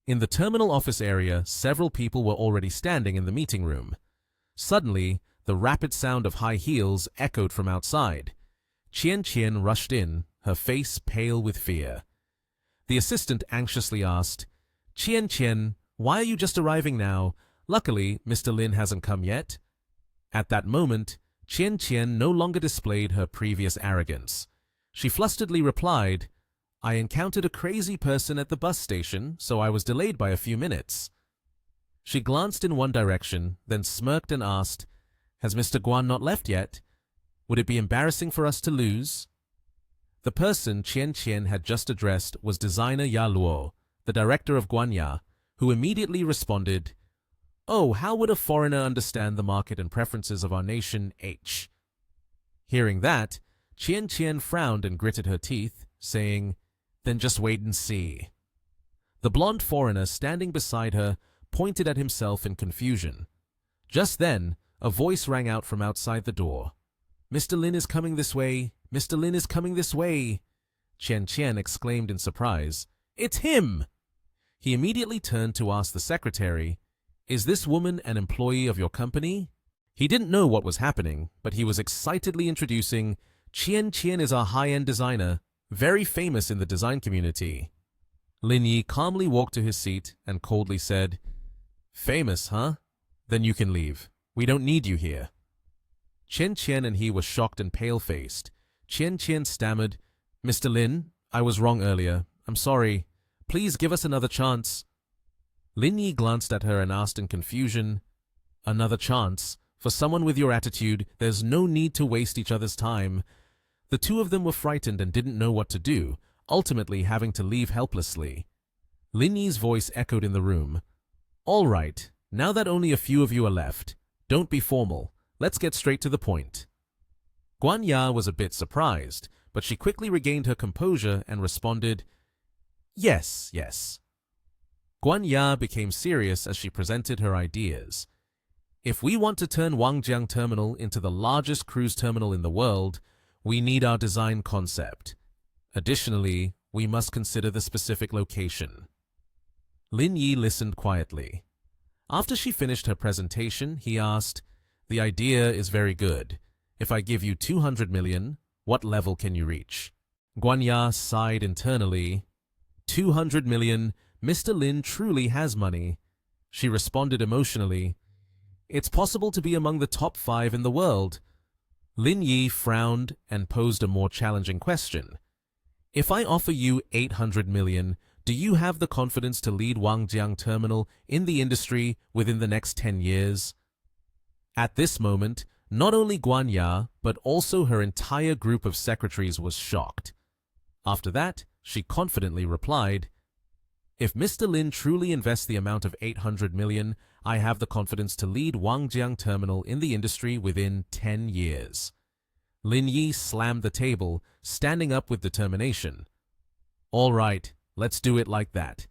In the terminal office area, several people were already standing in the meeting room. Suddenly, the rapid sound of high heels echoed from outside. Qian rushed in, her face pale with fear. The assistant anxiously asked, Qian, why are you just arriving now? Luckily, Mr. Lin hasn't come yet. At that moment, Qian no longer displayed her previous arrogance. She flusteredly replied, I encountered a crazy person at the bus station, so I was delayed by a few minutes. She glanced in one direction, then smirked and asked, Has Mr. Guan not left yet? Would it be embarrassing for us to lose? The person Qian had just addressed was designer Ya Luo, the director of Guanya, who immediately responded, Oh, how would a foreigner understand the market and preferences of our nation H? Hearing that, Qian frowned and gritted her teeth, saying, Then just wait and see. The blonde foreigner standing beside her pointed at himself in confusion. Just then, a voice rang out from outside the door. Mr. Lin is coming this way! Mr. Lin is coming this way! Qian exclaimed in surprise. It's him! He immediately turned to ask the secretary, Is this woman an employee of your company? He didn't know what was happening, but he was excitedly introducing, Qian is our high-end designer, very famous in the design community. Lin Yi calmly walked to his seat and coldly said, Famous, huh? Then you can leave. We don't need you here. Qian and he were shocked and pale-faced. Qian stammered, Mr. Lin, I was wrong earlier. I'm sorry. Please give us another chance. Lin Yi glanced at her and asked in confusion, Another chance? For someone with your attitude, there's no need to waste each other's time. The two of them were frightened and didn't know what to do, ultimately having to leave helplessly. Lin Yi's voice echoed in the room. All right, now that only a few of you are left, don't be formal. Let's get straight to the point. Guanya was a bit surprised, but she quickly regained her composure and responded, Yes. Guanya became serious as she presented her ideas. If we want to turn Wangjiang Terminal into the largest cruise terminal in the world, we need our design concept. Additionally, we must consider the specific location. Lin Yi listened quietly. After she finished her presentation, he asked, The idea is very good. If I give you 200 million, what level can you reach? Guanya sighed internally. 200 million, Mr. Lin truly has money. She responded emotionally, It's possible to be among the top 5 in the world. Lin Yi frowned and posed a more challenging question. If I offer you 800 million, do you have the confidence to lead Wangjiang Terminal in the industry within the next 10 years? At this moment, not only Guanya, but also her entire group of secretaries was shocked. After that, she confidently replied, If Mr. Lin truly invests the amount of 800 million, I have the confidence to lead Wangjiang Terminal in the industry within 10 years. Lin Yi slammed the table, standing up with determination. All right, let's do it like that.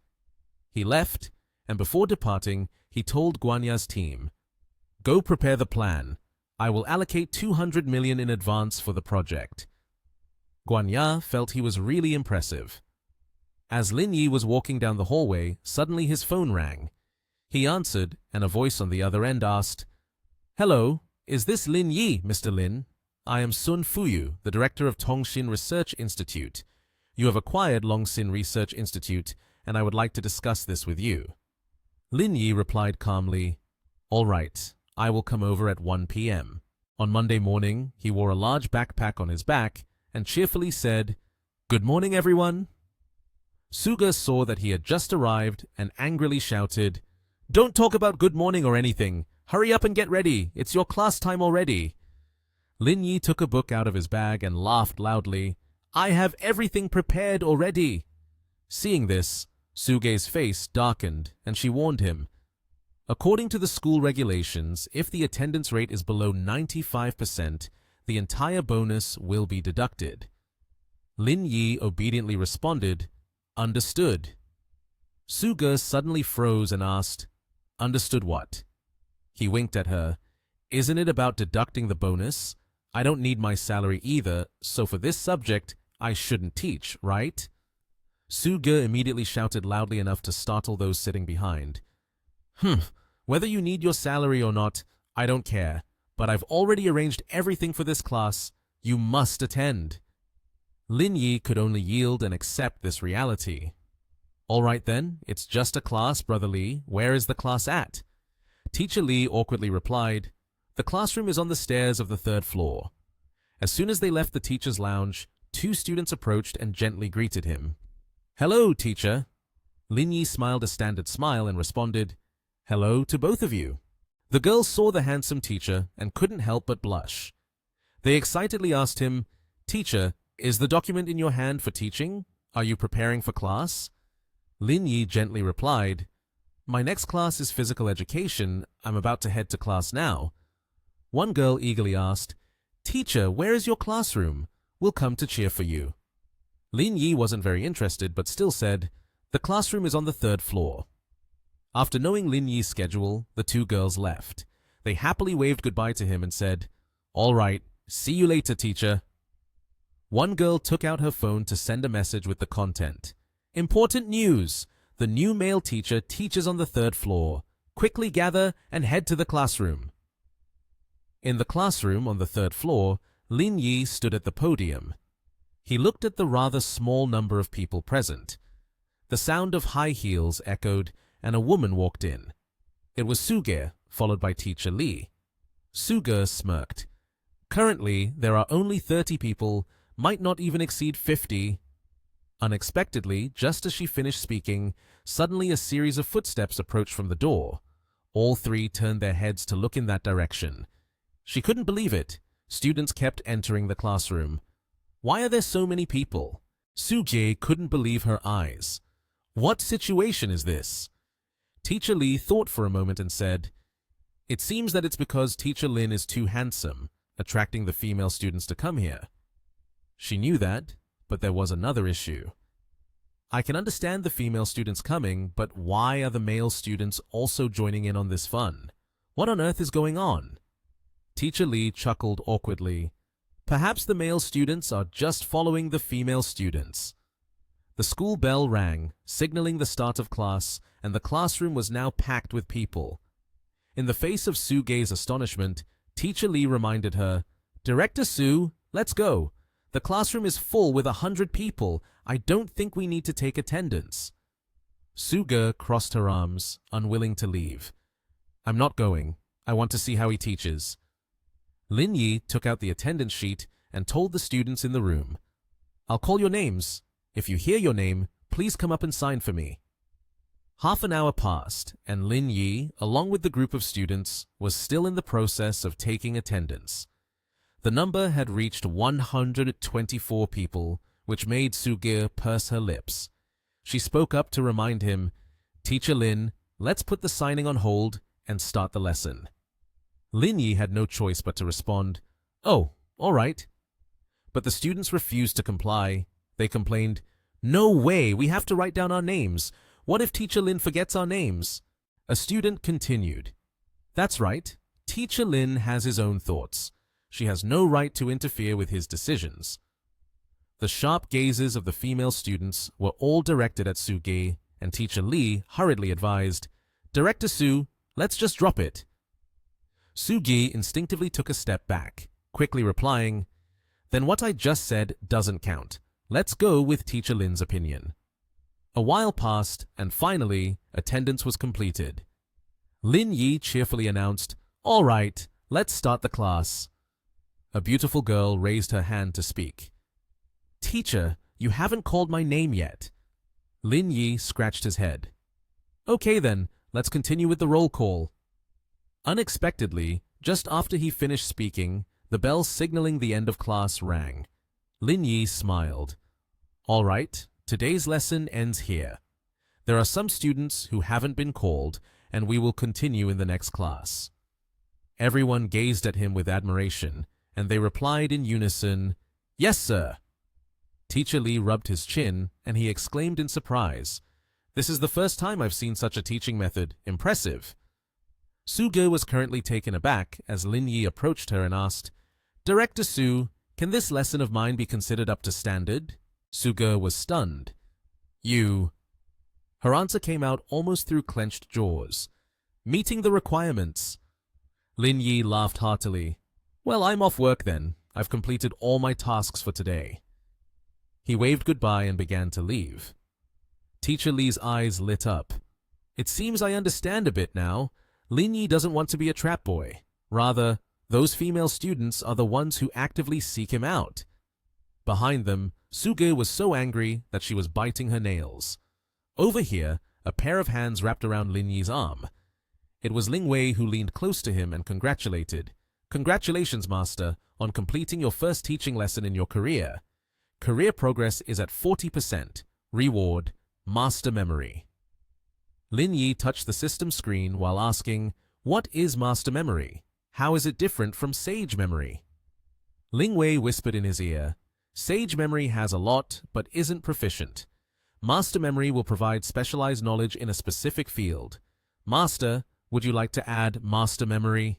He left, and before departing, he told Guanya's team, Go prepare the plan. I will allocate 200 million in advance for the project. Guanya felt he was really impressive. As Lin Yi was walking down the hallway, suddenly his phone rang. He answered, and a voice on the other end asked, Hello, is this Lin Yi, Mr. Lin? I am Sun Fuyu, the director of Tongxin Research Institute. You have acquired Longxin Research Institute, and I would like to discuss this with you. Lin Yi replied calmly, All right, I will come over at 1 p.m. On Monday morning, he wore a large backpack on his back and cheerfully said, Good morning, everyone. Suga saw that he had just arrived and angrily shouted, Don't talk about good morning or anything. Hurry up and get ready. It's your class time already. Lin Yi took a book out of his bag and laughed loudly. I have everything prepared already. Seeing this, Suge's face darkened and she warned him. According to the school regulations, if the attendance rate is below 95%, the entire bonus will be deducted. Lin Yi obediently responded, Understood. Suga suddenly froze and asked, Understood what? He winked at her. Isn't it about deducting the bonus? I don't need my salary either, so for this subject, I shouldn't teach, right? Suge immediately shouted loudly enough to startle those sitting behind. Whether you need your salary or not, I don't care, but I've already arranged everything for this class. You must attend. Lin Yi could only yield and accept this reality. All right then, it's just a class, Brother Lee. Where is the class at? Teacher Lee awkwardly replied, the classroom is on the stairs of the 3rd floor. As soon as they left the teacher's lounge, 2 students approached and gently greeted him. Hello, teacher. Lin Yi smiled a standard smile and responded, hello to both of you. The girls saw the handsome teacher and couldn't help but blush. They excitedly asked him, Teacher, is the document in your hand for teaching? Are you preparing for class? Lin Yi gently replied, my next class is physical education. I'm about to head to class now. One girl eagerly asked, Teacher, where is your classroom? We'll come to cheer for you. Lin Yi wasn't very interested but still said, the classroom is on the 3rd floor. After knowing Lin Yi's schedule, the 2 girls left. They happily waved goodbye to him and said, all right, see you later, teacher. One girl took out her phone to send a message with the content. Important news! The new male teacher teaches on the 3rd floor. Quickly gather and head to the classroom. In the classroom on the 3rd floor, Lin Yi stood at the podium. He looked at the rather small number of people present. The sound of high heels echoed, and a woman walked in. It was Suge, followed by Teacher Lee. Suge smirked. Currently, there are only 30 people, might not even exceed 50. Unexpectedly, just as she finished speaking, suddenly a series of footsteps approached from the door. All 3 turned their heads to look in that direction. She couldn't believe it. Students kept entering the classroom. Why are there so many people? Suge couldn't believe her eyes. What situation is this? Teacher Lee thought for a moment and said, it seems that it's because Teacher Lin is too handsome, attracting the female students to come here. She knew that, but there was another issue. I can understand the female students coming, but why are the male students also joining in on this fun? What on earth is going on? Teacher Lee chuckled awkwardly. Perhaps the male students are just following the female students. The school bell rang, signaling the start of class, and the classroom was now packed with people. In the face of Suge's astonishment, Teacher Lee reminded her, Director Sue, let's go. The classroom is full with 100 people. I don't think we need to take attendance. Suge crossed her arms, unwilling to leave. I'm not going. I want to see how he teaches. Lin Yi took out the attendance sheet and told the students in the room, I'll call your names. If you hear your name, please come up and sign for me. Half an hour passed, and Lin Yi, along with the group of students, was still in the process of taking attendance. The number had reached 124 people, which made Suge purse her lips. She spoke up to remind him, Teacher Lin, let's put the signing on hold and start the lesson. Lin Yi had no choice but to respond, Oh, all right. But the students refused to comply. They complained, No way, we have to write down our names. What if Teacher Lin forgets our names? A student continued, That's right. Teacher Lin has his own thoughts. She has no right to interfere with his decisions. The sharp gazes of the female students were all directed at Suge, and Teacher Lee hurriedly advised, Director Sue, let's just drop it. Suge instinctively took a step back, quickly replying, Then what I just said doesn't count. Let's go with Teacher Lin's opinion. A while passed, and finally, attendance was completed. Lin Yi cheerfully announced, All right, let's start the class. A beautiful girl raised her hand to speak. Teacher, you haven't called my name yet. Lin Yi scratched his head. Okay then, let's continue with the roll call. Unexpectedly, just after he finished speaking, the bell signaling the end of class rang. Lin Yi smiled. All right, today's lesson ends here. There are some students who haven't been called, and we will continue in the next class. Everyone gazed at him with admiration, and they replied in unison, Yes, sir. Teacher Lee rubbed his chin, and he exclaimed in surprise, This is the first time I've seen such a teaching method. Impressive. Suge was currently taken aback as Lin Yi approached her and asked, Director Sue, can this lesson of mine be considered up to standard? Suge was stunned. You. Her answer came out almost through clenched jaws. Meeting the requirements. Lin Yi laughed heartily. Well, I'm off work then. I've completed all my tasks for today. He waved goodbye and began to leave. Teacher Li's eyes lit up. It seems I understand a bit now. Lin Yi doesn't want to be a trap boy. Rather, those female students are the ones who actively seek him out. Behind them, Suge was so angry that she was biting her nails. Over here, a pair of hands wrapped around Lin Yi's arm. It was Ling Wei who leaned close to him and congratulated. Congratulations, Master, on completing your first teaching lesson in your career. Career progress is at 40%. Reward, Master Memory. Lin Yi touched the system screen while asking, what is Master Memory? How is it different from Sage Memory? Ling Wei whispered in his ear, Sage Memory has a lot, but isn't proficient. Master Memory will provide specialized knowledge in a specific field. Master, would you like to add Master Memory?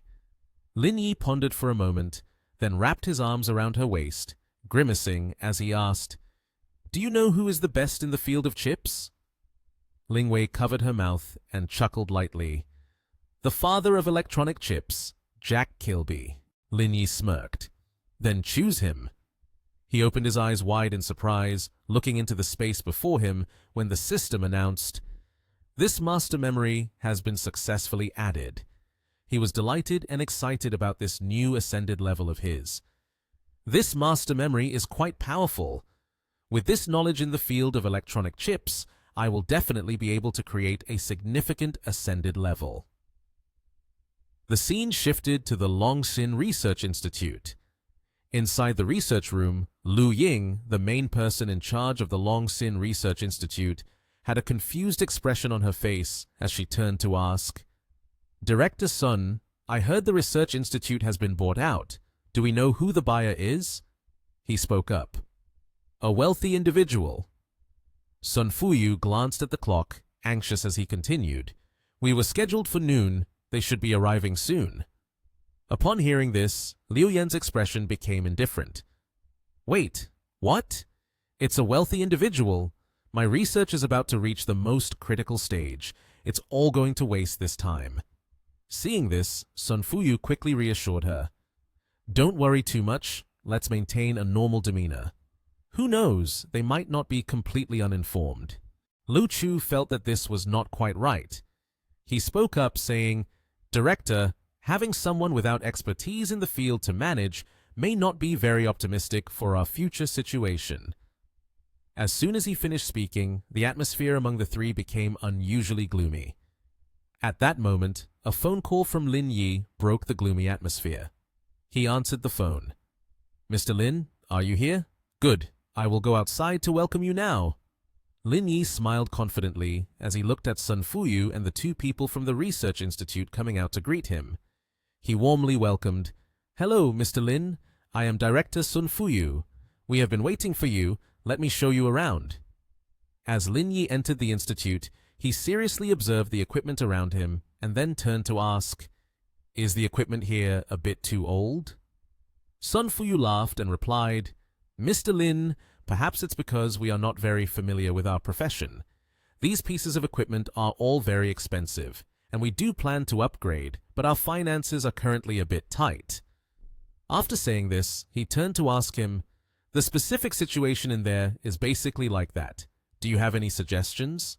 Lin Yi pondered for a moment, then wrapped his arms around her waist, grimacing as he asked, do you know who is the best in the field of chips? Ling Wei covered her mouth and chuckled lightly. The father of electronic chips, Jack Kilby. Lin Yi smirked. Then choose him. He opened his eyes wide in surprise, looking into the space before him when the system announced, this Master Memory has been successfully added. He was delighted and excited about this new ascended level of his. This Master Memory is quite powerful. With this knowledge in the field of electronic chips, I will definitely be able to create a significant ascended level. The scene shifted to the Longxin Research Institute. Inside the research room, Lu Ying, the main person in charge of the Longxin Research Institute, had a confused expression on her face as she turned to ask, Director Sun, I heard the research institute has been bought out. Do we know who the buyer is? He spoke up. A wealthy individual. Sun Fuyu glanced at the clock, anxious as he continued. We were scheduled for noon. They should be arriving soon. Upon hearing this, Liu Yan's expression became indifferent. Wait, what? It's a wealthy individual. My research is about to reach the most critical stage. It's all going to waste this time. Seeing this, Sun Fuyu quickly reassured her. Don't worry too much. Let's maintain a normal demeanor. Who knows, they might not be completely uninformed. Lu Chu felt that this was not quite right. He spoke up saying, Director, having someone without expertise in the field to manage may not be very optimistic for our future situation. As soon as he finished speaking, the atmosphere among the three became unusually gloomy. At that moment, a phone call from Lin Yi broke the gloomy atmosphere. He answered the phone. Mr. Lin, are you here? Good. I will go outside to welcome you now. Lin Yi smiled confidently as he looked at Sun Fuyu and the two people from the research institute coming out to greet him. He warmly welcomed, Hello, Mr. Lin. I am Director Sun Fuyu. We have been waiting for you. Let me show you around. As Lin Yi entered the institute, he seriously observed the equipment around him and then turned to ask, Is the equipment here a bit too old? Sun Fuyu laughed and replied, Mr. Lin, perhaps it's because we are not very familiar with our profession. These pieces of equipment are all very expensive, and we do plan to upgrade, but our finances are currently a bit tight. After saying this, he turned to ask him, The specific situation in there is basically like that. Do you have any suggestions?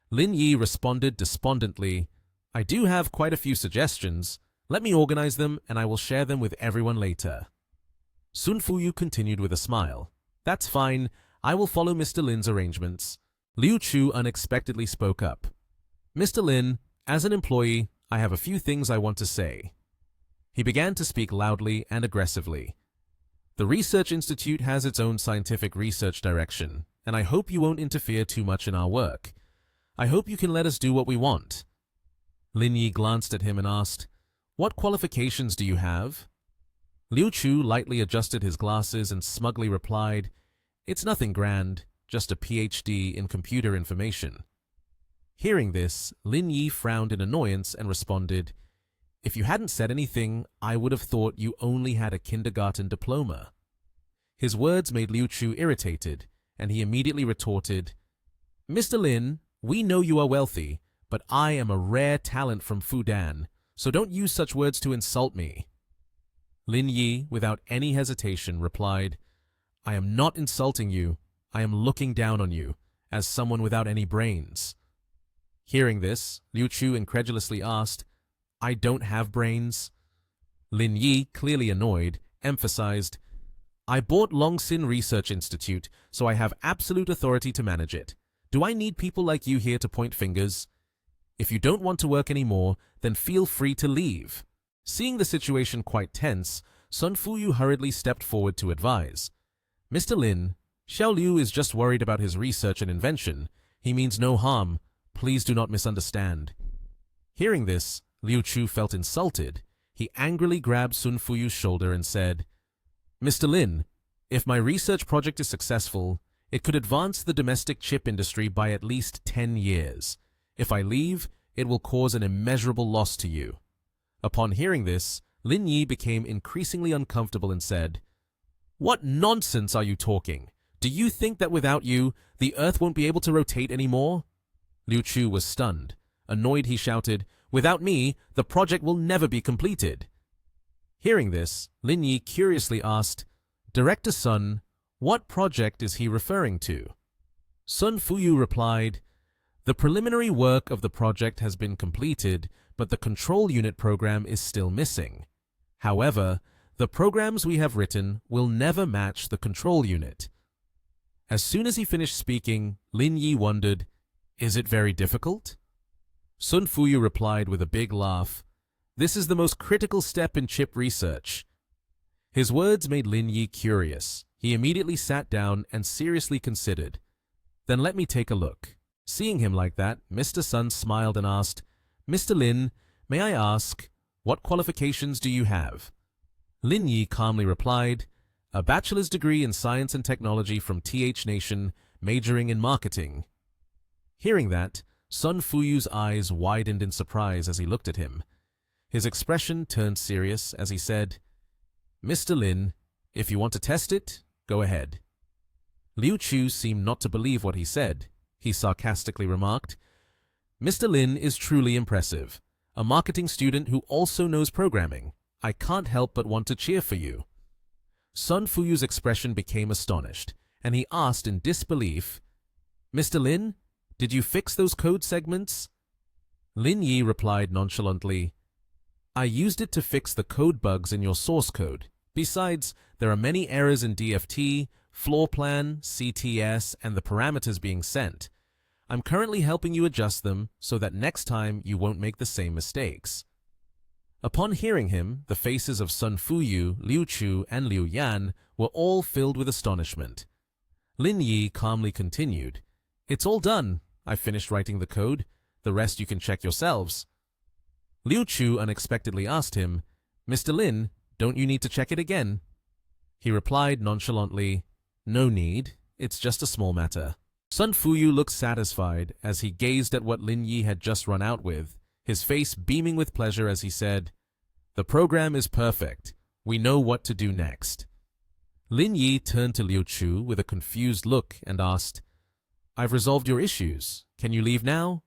Lin Yi responded despondently, I do have quite a few suggestions. Let me organize them and I will share them with everyone later. Sun Fuyu continued with a smile. That's fine. I will follow Mr. Lin's arrangements. Liu Chu unexpectedly spoke up. Mr. Lin, as an employee, I have a few things I want to say. He began to speak loudly and aggressively. The Research Institute has its own scientific research direction, and I hope you won't interfere too much in our work. I hope you can let us do what we want. Lin Yi glanced at him and asked, What qualifications do you have? Liu Chu lightly adjusted his glasses and smugly replied, It's nothing grand, just a PhD in computer information. Hearing this, Lin Yi frowned in annoyance and responded, If you hadn't said anything, I would have thought you only had a kindergarten diploma. His words made Liu Chu irritated, and he immediately retorted, Mr. Lin, we know you are wealthy, but I am a rare talent from Fudan, so don't use such words to insult me. Lin Yi, without any hesitation, replied, I am not insulting you. I am looking down on you, as someone without any brains. Hearing this, Liu Chu incredulously asked, I don't have brains? Lin Yi, clearly annoyed, emphasized, I bought Longxin Research Institute, so I have absolute authority to manage it. Do I need people like you here to point fingers? If you don't want to work anymore, then feel free to leave. Seeing the situation quite tense, Sun Fuyu hurriedly stepped forward to advise. Mr. Lin, Xiao Liu is just worried about his research and invention. He means no harm. Please do not misunderstand. Hearing this, Liu Chu felt insulted. He angrily grabbed Sun Fuyu's shoulder and said, Mr. Lin, if my research project is successful, it could advance the domestic chip industry by at least 10 years. If I leave, it will cause an immeasurable loss to you. Upon hearing this, Lin Yi became increasingly uncomfortable and said, What nonsense are you talking? Do you think that without you, the earth won't be able to rotate anymore? Liu Chu was stunned. Annoyed, he shouted, Without me, the project will never be completed. Hearing this, Lin Yi curiously asked, Director Sun, what project is he referring to? Sun Fuyu replied, The preliminary work of the project has been completed, but the control unit program is still missing. However, the programs we have written will never match the control unit. As soon as he finished speaking, Lin Yi wondered, Is it very difficult? Sun Fuyu replied with a big laugh, This is the most critical step in chip research. His words made Lin Yi curious. He immediately sat down and seriously considered. Then let me take a look. Seeing him like that, Mr. Sun smiled and asked, Mr. Lin, may I ask, what qualifications do you have? Lin Yi calmly replied, A bachelor's degree in science and technology from TH Nation, majoring in marketing. Hearing that, Sun Fuyu's eyes widened in surprise as he looked at him. His expression turned serious as he said, Mr. Lin, if you want to test it, go ahead. Liu Chu seemed not to believe what he said. He sarcastically remarked, Mr. Lin is truly impressive. A marketing student who also knows programming. I can't help but want to cheer for you. Sun Fuyu's expression became astonished, and he asked in disbelief, Mr. Lin, did you fix those code segments? Lin Yi replied nonchalantly, I used it to fix the code bugs in your source code. Besides, there are many errors in DFT, floor plan, CTS, and the parameters being sent. I'm currently helping you adjust them so that next time you won't make the same mistakes. Upon hearing him, the faces of Sun Fuyu, Liu Chu, and Liu Yan were all filled with astonishment. Lin Yi calmly continued, It's all done. I finished writing the code. The rest you can check yourselves. Liu Chu unexpectedly asked him, Mr. Lin, don't you need to check it again? He replied nonchalantly, No need. It's just a small matter. Sun Fuyu looked satisfied as he gazed at what Lin Yi had just run out with, his face beaming with pleasure as he said, The program is perfect. We know what to do next. Lin Yi turned to Liu Chu with a confused look and asked, I've resolved your issues. Can you leave now?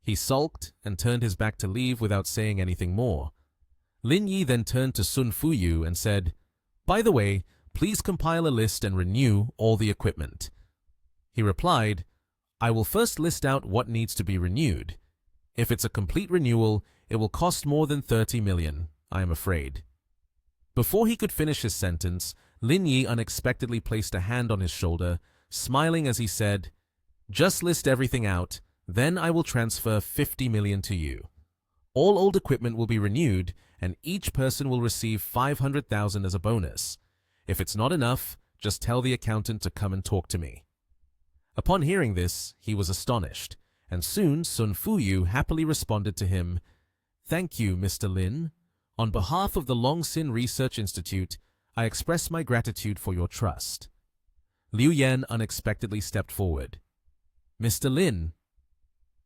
He sulked and turned his back to leave without saying anything more. Lin Yi then turned to Sun Fuyu and said, By the way, please compile a list and renew all the equipment. He replied, I will first list out what needs to be renewed. If it's a complete renewal, it will cost more than 30 million, I am afraid. Before he could finish his sentence, Lin Yi unexpectedly placed a hand on his shoulder, smiling as he said, Just list everything out, then I will transfer 50 million to you. All old equipment will be renewed, and each person will receive 500,000 as a bonus. If it's not enough, just tell the accountant to come and talk to me. Upon hearing this, he was astonished, and soon Sun Fuyu happily responded to him, Thank you, Mr. Lin. On behalf of the Longxin Research Institute, I express my gratitude for your trust. Liu Yan unexpectedly stepped forward. Mr. Lin.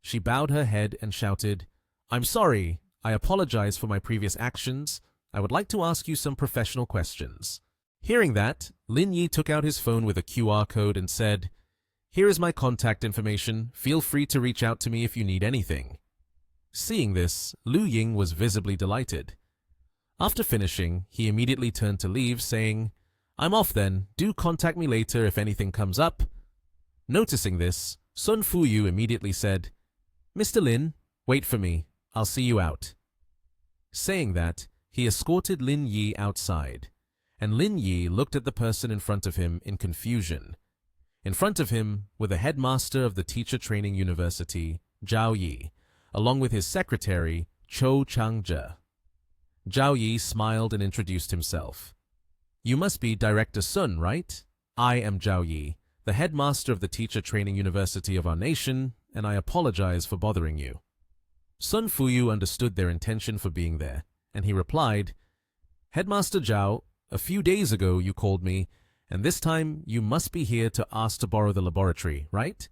She bowed her head and shouted, I'm sorry. I apologize for my previous actions. I would like to ask you some professional questions. Hearing that, Lin Yi took out his phone with a QR code and said, Here is my contact information. Feel free to reach out to me if you need anything. Seeing this, Lu Ying was visibly delighted. After finishing, he immediately turned to leave, saying, I'm off then. Do contact me later if anything comes up. Noticing this, Sun Fuyu immediately said, Mr. Lin, wait for me. I'll see you out. Saying that, he escorted Lin Yi outside, and Lin Yi looked at the person in front of him in confusion. In front of him were the headmaster of the teacher training university, Zhao Yi, along with his secretary, Chou Changzhe. Zhao Yi smiled and introduced himself. You must be Director Sun, right? I am Zhao Yi, the headmaster of the teacher training university of our nation, and I apologize for bothering you. Sun Fuyu understood their intention for being there, and he replied, Headmaster Zhao, a few days ago you called me, and this time you must be here to ask to borrow the laboratory, right?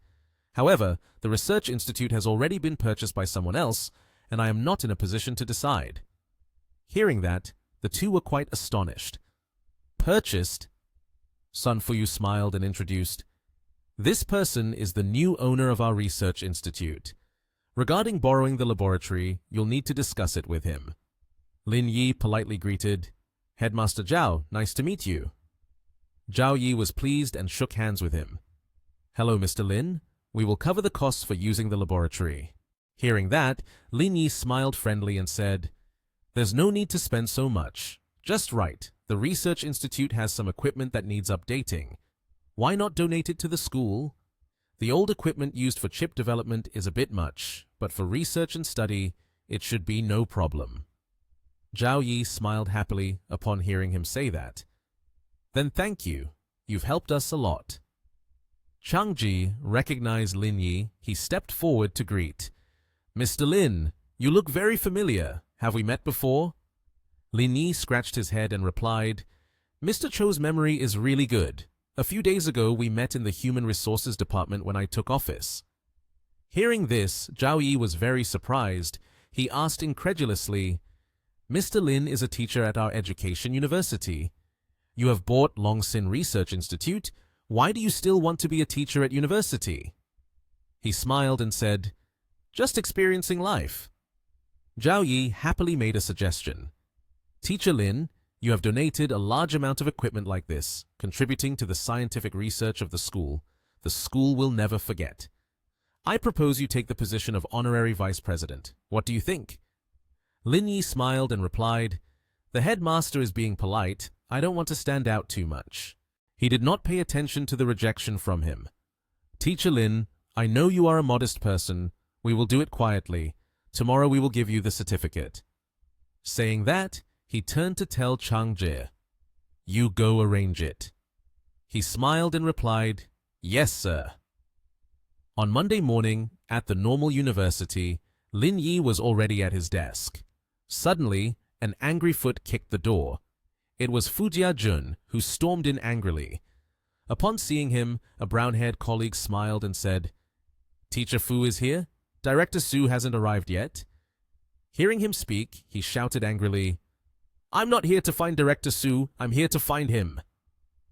However, the research institute has already been purchased by someone else, and I am not in a position to decide. Hearing that, the two were quite astonished. Purchased? Sun Fuyu smiled and introduced, This person is the new owner of our research institute. Regarding borrowing the laboratory, you'll need to discuss it with him. Lin Yi politely greeted, Headmaster Zhao, nice to meet you. Zhao Yi was pleased and shook hands with him. Hello, Mr. Lin. We will cover the costs for using the laboratory. Hearing that, Lin Yi smiled friendly and said, There's no need to spend so much. Just right, the research institute has some equipment that needs updating. Why not donate it to the school? The old equipment used for chip development is a bit much, but for research and study, it should be no problem. Zhao Yi smiled happily upon hearing him say that. Then thank you. You've helped us a lot. Chang Ji recognized Lin Yi. He stepped forward to greet. Mr. Lin, you look very familiar. Have we met before? Lin Yi scratched his head and replied, Mr. Chou's memory is really good. A few days ago, we met in the Human Resources Department when I took office. Hearing this, Zhao Yi was very surprised. He asked incredulously, Mr. Lin is a teacher at our education university. You have bought Longsin Research Institute. Why do you still want to be a teacher at university? He smiled and said, Just experiencing life. Zhao Yi happily made a suggestion. Teacher Lin, you have donated a large amount of equipment like this, contributing to the scientific research of the school. The school will never forget. I propose you take the position of honorary vice president. What do you think? Lin Yi smiled and replied, The headmaster is being polite. I don't want to stand out too much. He did not pay attention to the rejection from him. Teacher Lin, I know you are a modest person. We will do it quietly. Tomorrow we will give you the certificate. Saying that, he turned to tell Chang Ji, You go arrange it. He smiled and replied, Yes, sir. On Monday morning, at the normal university, Lin Yi was already at his desk. Suddenly, an angry foot kicked the door. It was Fu Jiajun, who stormed in angrily. Upon seeing him, a brown-haired colleague smiled and said, Teacher Fu is here? Director Su hasn't arrived yet. Hearing him speak, he shouted angrily, I'm not here to find Director Su, I'm here to find him.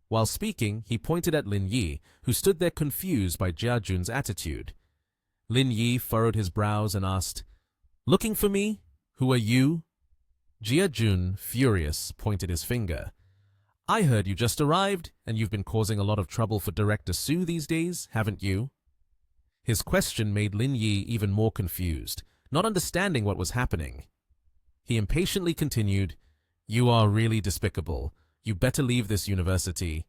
While speaking, he pointed at Lin Yi, who stood there confused by Jiajun's attitude. Lin Yi furrowed his brows and asked, Looking for me? Who are you? Jiajun, furious, pointed his finger. I heard you just arrived, and you've been causing a lot of trouble for Director Su these days, haven't you? His question made Lin Yi even more confused, not understanding what was happening. He impatiently continued, You are really despicable. You better leave this university.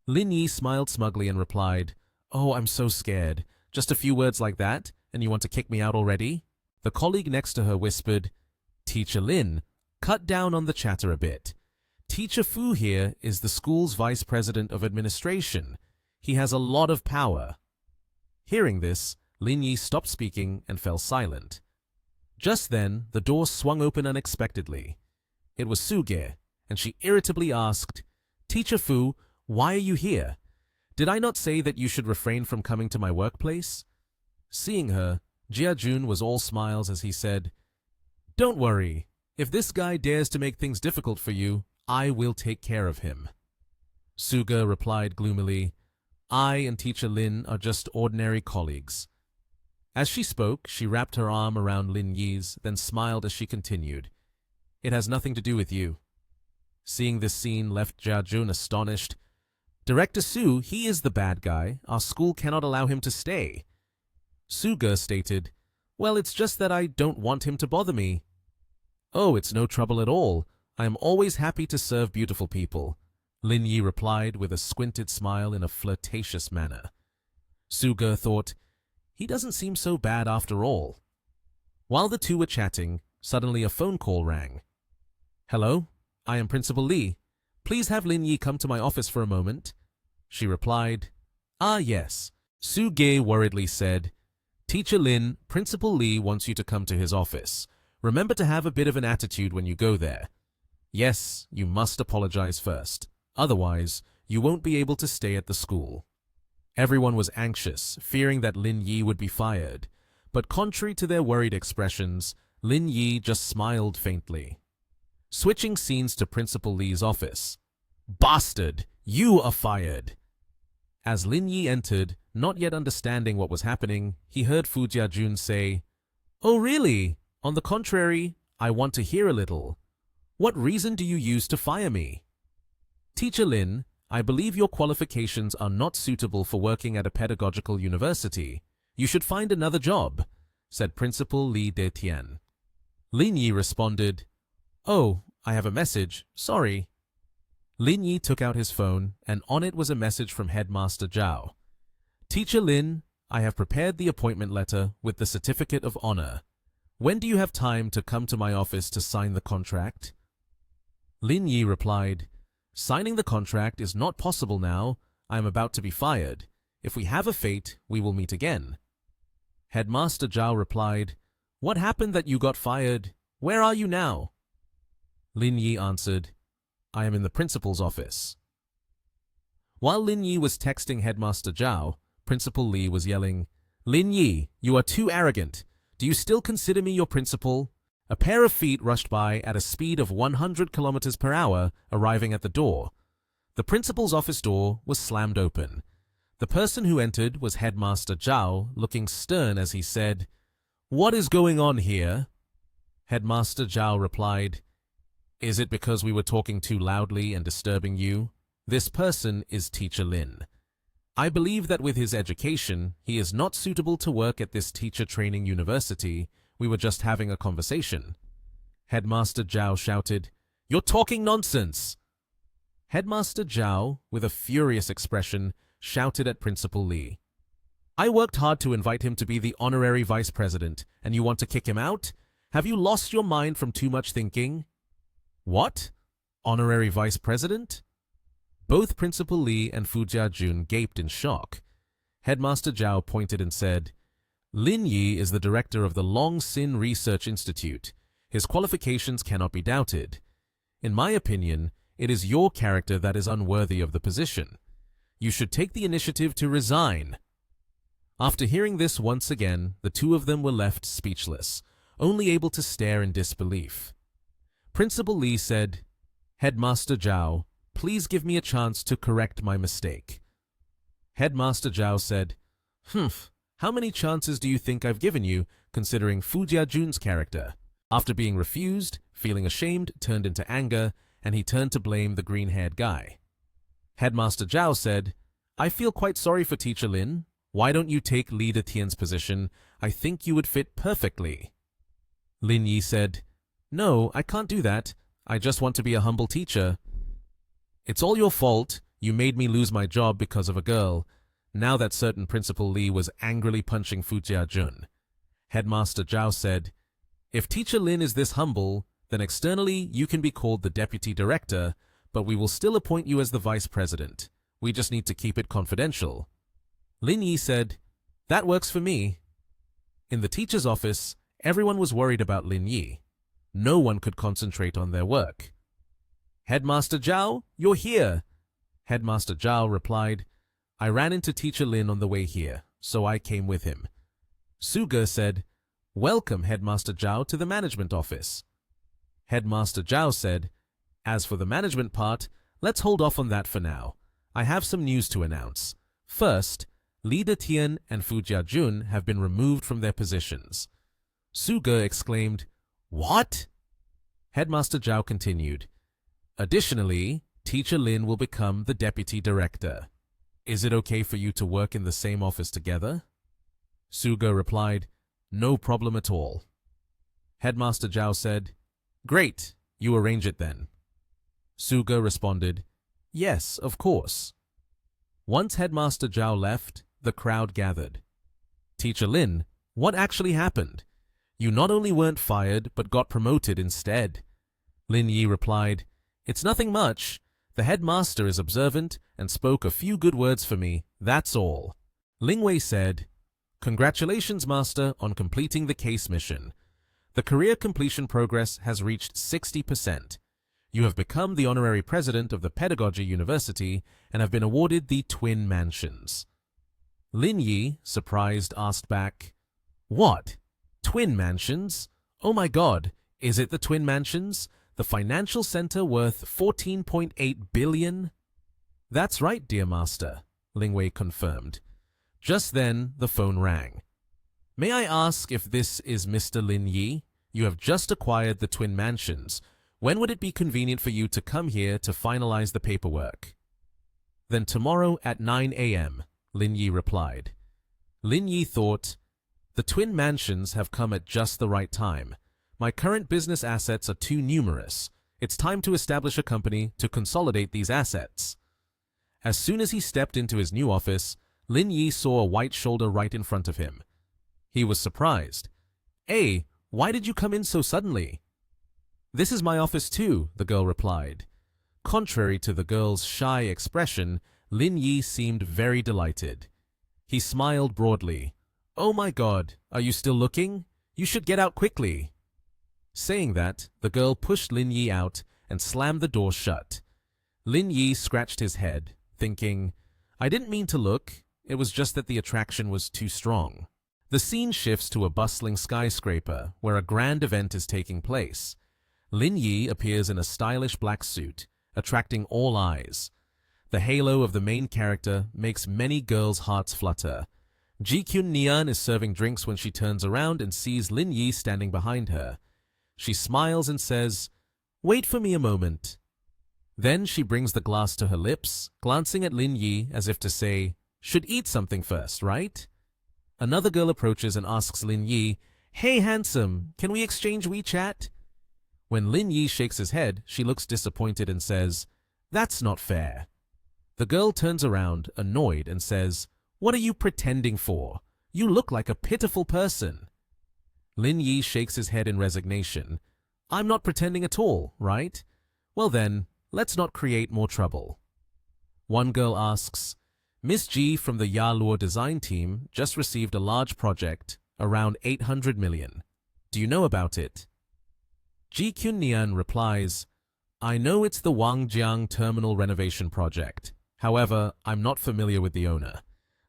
Lin Yi smiled smugly and replied, Oh, I'm so scared. Just a few words like that, and you want to kick me out already? The colleague next to her whispered, Teacher Lin, cut down on the chatter a bit. Teacher Fu here is the school's vice president of administration. He has a lot of power. Hearing this, Lin Yi stopped speaking and fell silent. Just then, the door swung open unexpectedly. It was Suge, and she irritably asked, Teacher Fu, why are you here? Did I not say that you should refrain from coming to my workplace? Seeing her, Jiajun was all smiles as he said, Don't worry. If this guy dares to make things difficult for you, I will take care of him. Suga replied gloomily, I and Teacher Lin are just ordinary colleagues." As she spoke, she wrapped her arm around Lin Yi's, then smiled as she continued. "It has nothing to do with you." Seeing this scene left Jia-jun astonished. "Director Su, he is the bad guy. Our school cannot allow him to stay." Suga stated, "Well, it's just that I don't want him to bother me." "Oh, it's no trouble at all. I am always happy to serve beautiful people," Lin Yi replied with a squinted smile in a flirtatious manner. Suga thought, he doesn't seem so bad after all. While the two were chatting, suddenly a phone call rang. "Hello, I am Principal Lee. Please have Lin Yi come to my office for a moment." She replied, "Ah, yes." Suge worriedly said, "Teacher Lin, Principal Lee wants you to come to his office. Remember to have a bit of an attitude when you go there. Yes, you must apologize first. Otherwise, you won't be able to stay at the school." Everyone was anxious, fearing that Lin Yi would be fired. But contrary to their worried expressions, Lin Yi just smiled faintly. Switching scenes to Principal Lee's office. "Bastard! You are fired!" As Lin Yi entered, not yet understanding what was happening, he heard Fu Jia-jun say, "Oh really? On the contrary, I want to hear a little. What reason do you use to fire me?" "Teacher Lin, I believe your qualifications are not suitable for working at a pedagogical university. You should find another job," said Principal Li Detian. Lin Yi responded, "Oh, I have a message. Sorry." Lin Yi took out his phone, and on it was a message from Headmaster Zhao. "Teacher Lin, I have prepared the appointment letter with the certificate of honor. When do you have time to come to my office to sign the contract?" Lin Yi replied, "Signing the contract is not possible now. I am about to be fired. If we have a fate, we will meet again." Headmaster Zhao replied, "What happened that you got fired? Where are you now?" Lin Yi answered, "I am in the principal's office." While Lin Yi was texting Headmaster Zhao, Principal Li was yelling, "Lin Yi, you are too arrogant. Do you still consider me your principal?" A pair of feet rushed by at a speed of 100 kilometers per hour, arriving at the door. The principal's office door was slammed open. The person who entered was Headmaster Zhao, looking stern as he said, "What is going on here?" Headmaster Zhao replied, "Is it because we were talking too loudly and disturbing you? This person is Teacher Lin. I believe that with his education, he is not suitable to work at this teacher training university. We were just having a conversation." Headmaster Zhao shouted, "You're talking nonsense!" Headmaster Zhao, with a furious expression, shouted at Principal Li, "I worked hard to invite him to be the honorary vice president, and you want to kick him out? Have you lost your mind from too much thinking?" "What? Honorary vice president?" Both Principal Li and Fu Jia-jun gaped in shock. Headmaster Zhao pointed and said, "Lin Yi is the director of the Long Sin Research Institute. His qualifications cannot be doubted. In my opinion, it is your character that is unworthy of the position. You should take the initiative to resign." After hearing this once again, the two of them were left speechless, only able to stare in disbelief. Principal Li said, "Headmaster Zhao, please give me a chance to correct my mistake." Headmaster Zhao said, "Humph. How many chances do you think I've given you, considering Fu Jia-jun's character?" After being refused, feeling ashamed turned into anger, and he turned to blame the green-haired guy. Headmaster Zhao said, "I feel quite sorry for Teacher Lin. Why don't you take Li Detian's position? I think you would fit perfectly." Lin Yi said, "No, I can't do that. I just want to be a humble teacher." "It's all your fault. You made me lose my job because of a girl." Now that certain Principal Li was angrily punching Fu Jia-jun. Headmaster Zhao said, "If Teacher Lin is this humble, then externally you can be called the deputy director, but we will still appoint you as the vice president. We just need to keep it confidential." Lin Yi said, "That works for me." In the teacher's office, everyone was worried about Lin Yi. No one could concentrate on their work. "Headmaster Zhao, you're here." Headmaster Zhao replied, "I ran into Teacher Lin on the way here, so I came with him." Suga said, "Welcome, Headmaster Zhao, to the management office." Headmaster Zhao said, "As for the management part, let's hold off on that for now. I have some news to announce. First, Leader Tian and Fu Jiajun have been removed from their positions. Su Ge exclaimed, "What?" Headmaster Zhao continued, "Additionally, Teacher Lin will become the deputy director. Is it okay for you to work in the same office together?" Su Ge replied, "No problem at all." Headmaster Zhao said, "Great, you arrange it then." Su Ge responded, "Yes, of course." Once Headmaster Zhao left, the crowd gathered. "Teacher Lin, what actually happened? You not only weren't fired, but got promoted instead." Lin Yi replied, "It's nothing much. The headmaster is observant and spoke a few good words for me, that's all." Ling Wei said, "Congratulations, Master, on completing the case mission. The career completion progress has reached 60%. You have become the honorary president of the Pedagogy University and have been awarded the Twin Mansions." Lin Yi, surprised, asked back, "What? Twin Mansions? Oh my god, is it the Twin Mansions? The financial center worth 14.8 billion? "That's right, dear master," Ling Wei confirmed. Just then, the phone rang. "May I ask if this is Mr. Lin Yi? You have just acquired the Twin Mansions. When would it be convenient for you to come here to finalize the paperwork?" "Then tomorrow at 9 a.m., Lin Yi replied. Lin Yi thought, "The Twin Mansions have come at just the right time. My current business assets are too numerous. It's time to establish a company to consolidate these assets." As soon as he stepped into his new office, Lin Yi saw a white shoulder right in front of him. He was surprised. "Hey, why did you come in so suddenly?" "This is my office too," the girl replied. Contrary to the girl's shy expression, Lin Yi seemed very delighted. He smiled broadly. "Oh my god, are you still looking? You should get out quickly." Saying that, the girl pushed Lin Yi out and slammed the door shut. Lin Yi scratched his head, thinking, "I didn't mean to look, it was just that the attraction was too strong." The scene shifts to a bustling skyscraper where a grand event is taking place. Lin Yi appears in a stylish black suit, attracting all eyes. The halo of the main character makes many girls' hearts flutter. Ji Kyun Nian is serving drinks when she turns around and sees Lin Yi standing behind her. She smiles and says, "Wait for me a moment." Then she brings the glass to her lips, glancing at Lin Yi as if to say, "Should eat something first, right?" Another girl approaches and asks Lin Yi, "Hey handsome, can we exchange WeChat?" When Lin Yi shakes his head, she looks disappointed and says, "That's not fair." The girl turns around, annoyed, and says, "What are you pretending for? You look like a pitiful person." Lin Yi shakes his head in resignation. "I'm not pretending at all, right? Well then, let's not create more trouble." One girl asks, "Miss Ji from the Yaluo design team just received a large project, around 800 million. Do you know about it?" Ji Kyun-nian replies, "I know it's the Wangjiang terminal renovation project. However, I'm not familiar with the owner.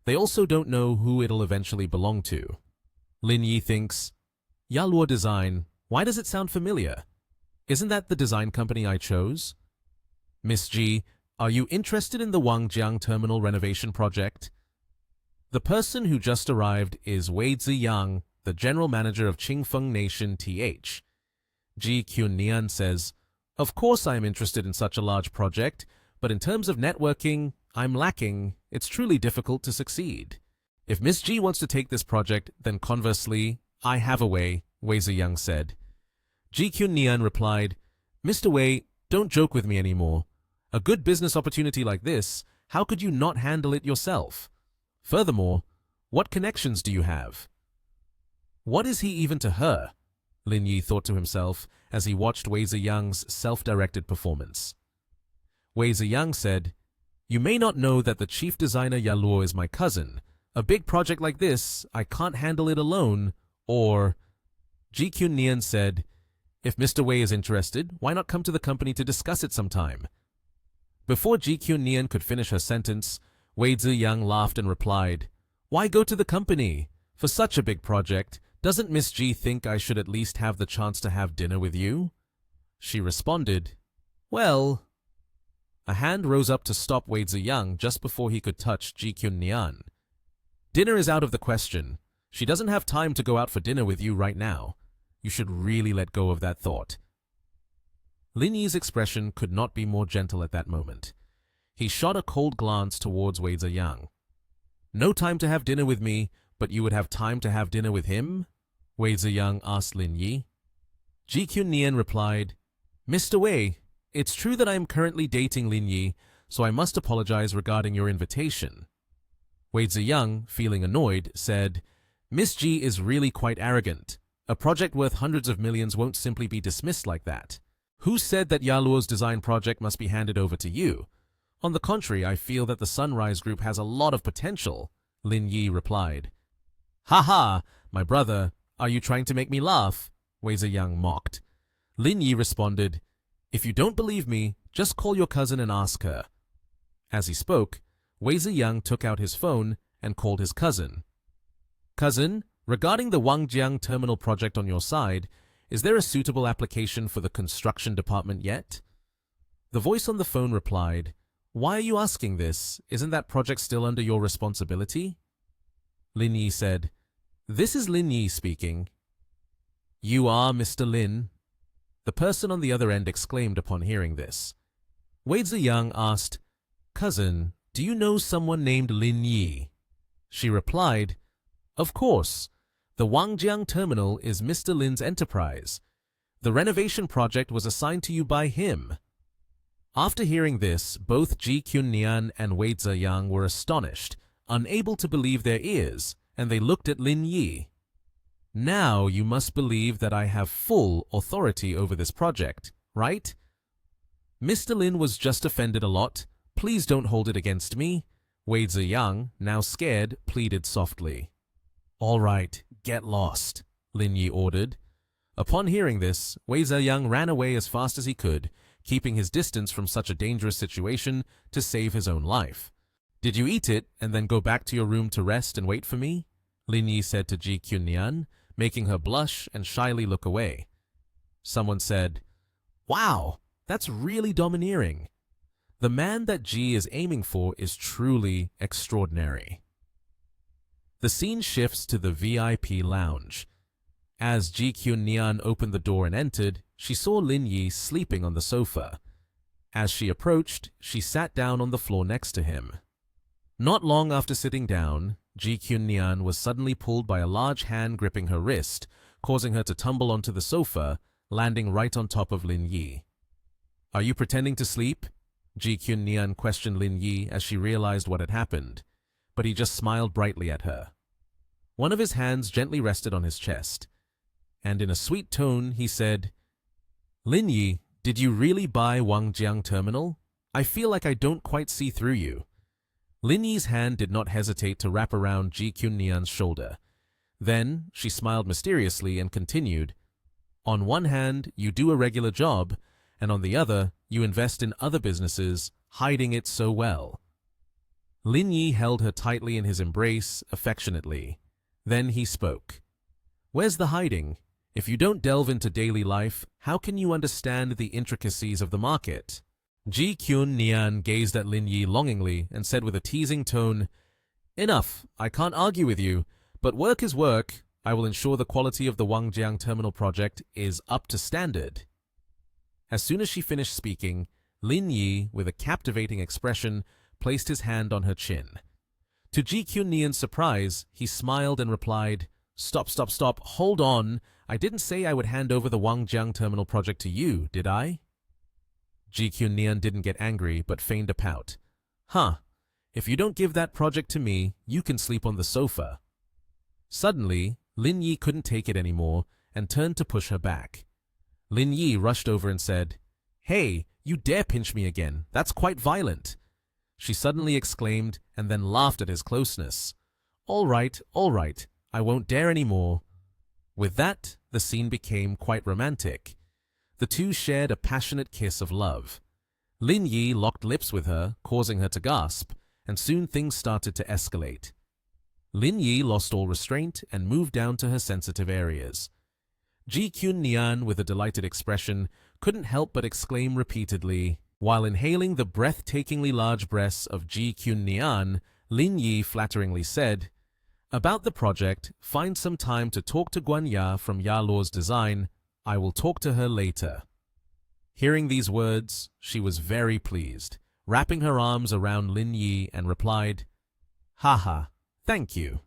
They also don't know who it'll eventually belong to." Lin Yi thinks, "Yaluo Design, why does it sound familiar? Isn't that the design company I chose?" "Miss Ji, are you interested in the Wangjiang terminal renovation project?" The person who just arrived is Wei Ziyang, the general manager of Qingfeng Nation TH. Ji Kyun-nian says, "Of course I am interested in such a large project, but in terms of networking, I'm lacking. It's truly difficult to succeed. If Miss Ji wants to take this project, then conversely, I have a way," Wei Ziyang said. Ji Kyun-nian replied, "Mr. Wei, don't joke with me anymore. A good business opportunity like this, how could you not handle it yourself? Furthermore, what connections do you have?" "What is he even to her?" Lin Yi thought to himself as he watched Wei Ziyang's self-directed performance. Wei Ziyang said, "You may not know that the chief designer Yaluo is my cousin. A big project like this, I can't handle it alone, or..." Ji Kyun-nian said, "If Mr. Wei is interested, why not come to the company to discuss it sometime?" Before Ji Kyun-nian could finish her sentence, Wei Ziyang laughed and replied, "Why go to the company? For such a big project, doesn't Miss Ji think I should at least have the chance to have dinner with you?" She responded, "Well..." A hand rose up to stop Wei Ziyang just before he could touch Ji Nian. Dinner is out of the question. She doesn't have time to go out for dinner with you right now. You should really let go of that thought. Lin Yi's expression could not be more gentle at that moment. He shot a cold glance towards Wei Ziyang. No time to have dinner with me, but you would have time to have dinner with him? Wei Ziyang asked Lin Yi. Ji Nian replied, Mr. Wei, it's true that I am currently dating Lin Yi, so I must apologize regarding your invitation. Wei Ziyang, feeling annoyed, said, Miss Ji is really quite arrogant. A project worth hundreds of millions won't simply be dismissed like that. Who said that Yaluo's design project must be handed over to you? On the contrary, I feel that the Sunrise Group has a lot of potential, Lin Yi replied. Ha ha, my brother, are you trying to make me laugh? Wei Ziyang mocked. Lin Yi responded, If you don't believe me, just call your cousin and ask her. As he spoke, Wei Ziyang took out his phone and called his cousin. Cousin, regarding the Wangjiang terminal project on your side, is there a suitable application for the construction department yet? The voice on the phone replied, Why are you asking this? Isn't that project still under your responsibility? Lin Yi said, This is Lin Yi speaking. You are Mr. Lin? The person on the other end exclaimed upon hearing this. Wei Ziyang asked, Cousin, do you know someone named Lin Yi? She replied, Of course. The Wangjiang terminal is Mr. Lin's enterprise. The renovation project was assigned to you by him. After hearing this, both Ji Nian and Wei Ziyang were astonished, unable to believe their ears, and they looked at Lin Yi. Now you must believe that I have full authority over this project, right? Mr. Lin was just offended a lot. Please don't hold it against me. Wei Ziyang, now scared, pleaded softly. All right, get lost, Lin Yi ordered. Upon hearing this, Wei Ziyang ran away as fast as he could, keeping his distance from such a dangerous situation to save his own life. Did you eat it and then go back to your room to rest and wait for me? Lin Yi said to Ji Nian, making her blush and shyly look away. Someone said, Wow, that's really domineering. The man that Ji is aiming for is truly extraordinary. The scene shifts to the VIP lounge. As Ji Nian opened the door and entered, she saw Lin Yi sleeping on the sofa. As she approached, she sat down on the floor next to him. Not long after sitting down, Ji Nian was suddenly pulled by a large hand gripping her wrist, causing her to tumble onto the sofa, landing right on top of Lin Yi. Are you pretending to sleep? Ji Nian questioned Lin Yi as she realized what had happened, but he just smiled brightly at her. One of his hands gently rested on his chest, and in a sweet tone he said, Lin Yi, did you really buy Wangjiang Terminal? I feel like I don't quite see through you. Lin Yi's hand did not hesitate to wrap around Ji Nian's shoulder. Then she smiled mysteriously and continued, On one hand, you do a regular job, and on the other, you invest in other businesses, hiding it so well. Lin Yi held her tightly in his embrace, affectionately. Then he spoke. Where's the hiding? If you don't delve into daily life, how can you understand the intricacies of the market? Ji Nian gazed at Lin Yi longingly and said with a teasing tone, Enough, I can't argue with you, but work is work. I will ensure the quality of the Wangjiang terminal project is up to standard. As soon as she finished speaking, Lin Yi, with a captivating expression, placed his hand on her chin. To Ji Nian's surprise, he smiled and replied, Stop, hold on. I didn't say I would hand over the Wangjiang terminal project to you, did I? Ji Nian didn't get angry, but feigned a pout. Huh, if you don't give that project to me, you can sleep on the sofa. Suddenly, Lin Yi couldn't take it anymore and turned to push her back. Lin Yi rushed over and said, Hey, you dare pinch me again, that's quite violent. She suddenly exclaimed and then laughed at his closeness. All right, I won't dare any more. With that, the scene became quite romantic. The two shared a passionate kiss of love. Lin Yi locked lips with her, causing her to gasp, and soon things started to escalate. Lin Yi lost all restraint and moved down to her sensitive areas. Ji Nian, with a delighted expression, couldn't help but exclaim repeatedly, While inhaling the breathtakingly large breasts of Ji Kyun-nian, Lin Yi flatteringly said, "About the project, find some time to talk to Guan Ya from Ya Law's design. I will talk to her later." Hearing these words, she was very pleased, wrapping her arms around Lin Yi and replied, "Haha, thank you."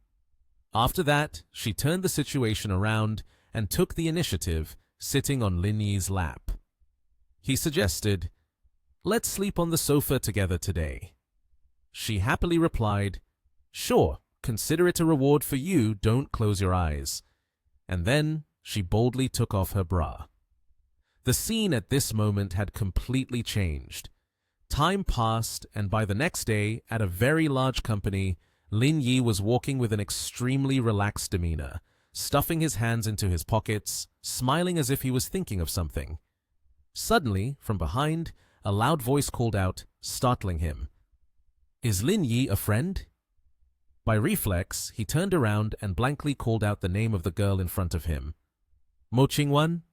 After that, she turned the situation around and took the initiative, sitting on Lin Yi's lap. He suggested, "Let's sleep on the sofa together today." She happily replied, "Sure, consider it a reward for you, don't close your eyes." And then she boldly took off her bra. The scene at this moment had completely changed. Time passed, and by the next day, at a very large company, Lin Yi was walking with an extremely relaxed demeanor, stuffing his hands into his pockets, smiling as if he was thinking of something. Suddenly, from behind, a loud voice called out, startling him. "Is Lin Yi a friend?" By reflex, he turned around and blankly called out the name of the girl in front of him. "Mo Qingwan?"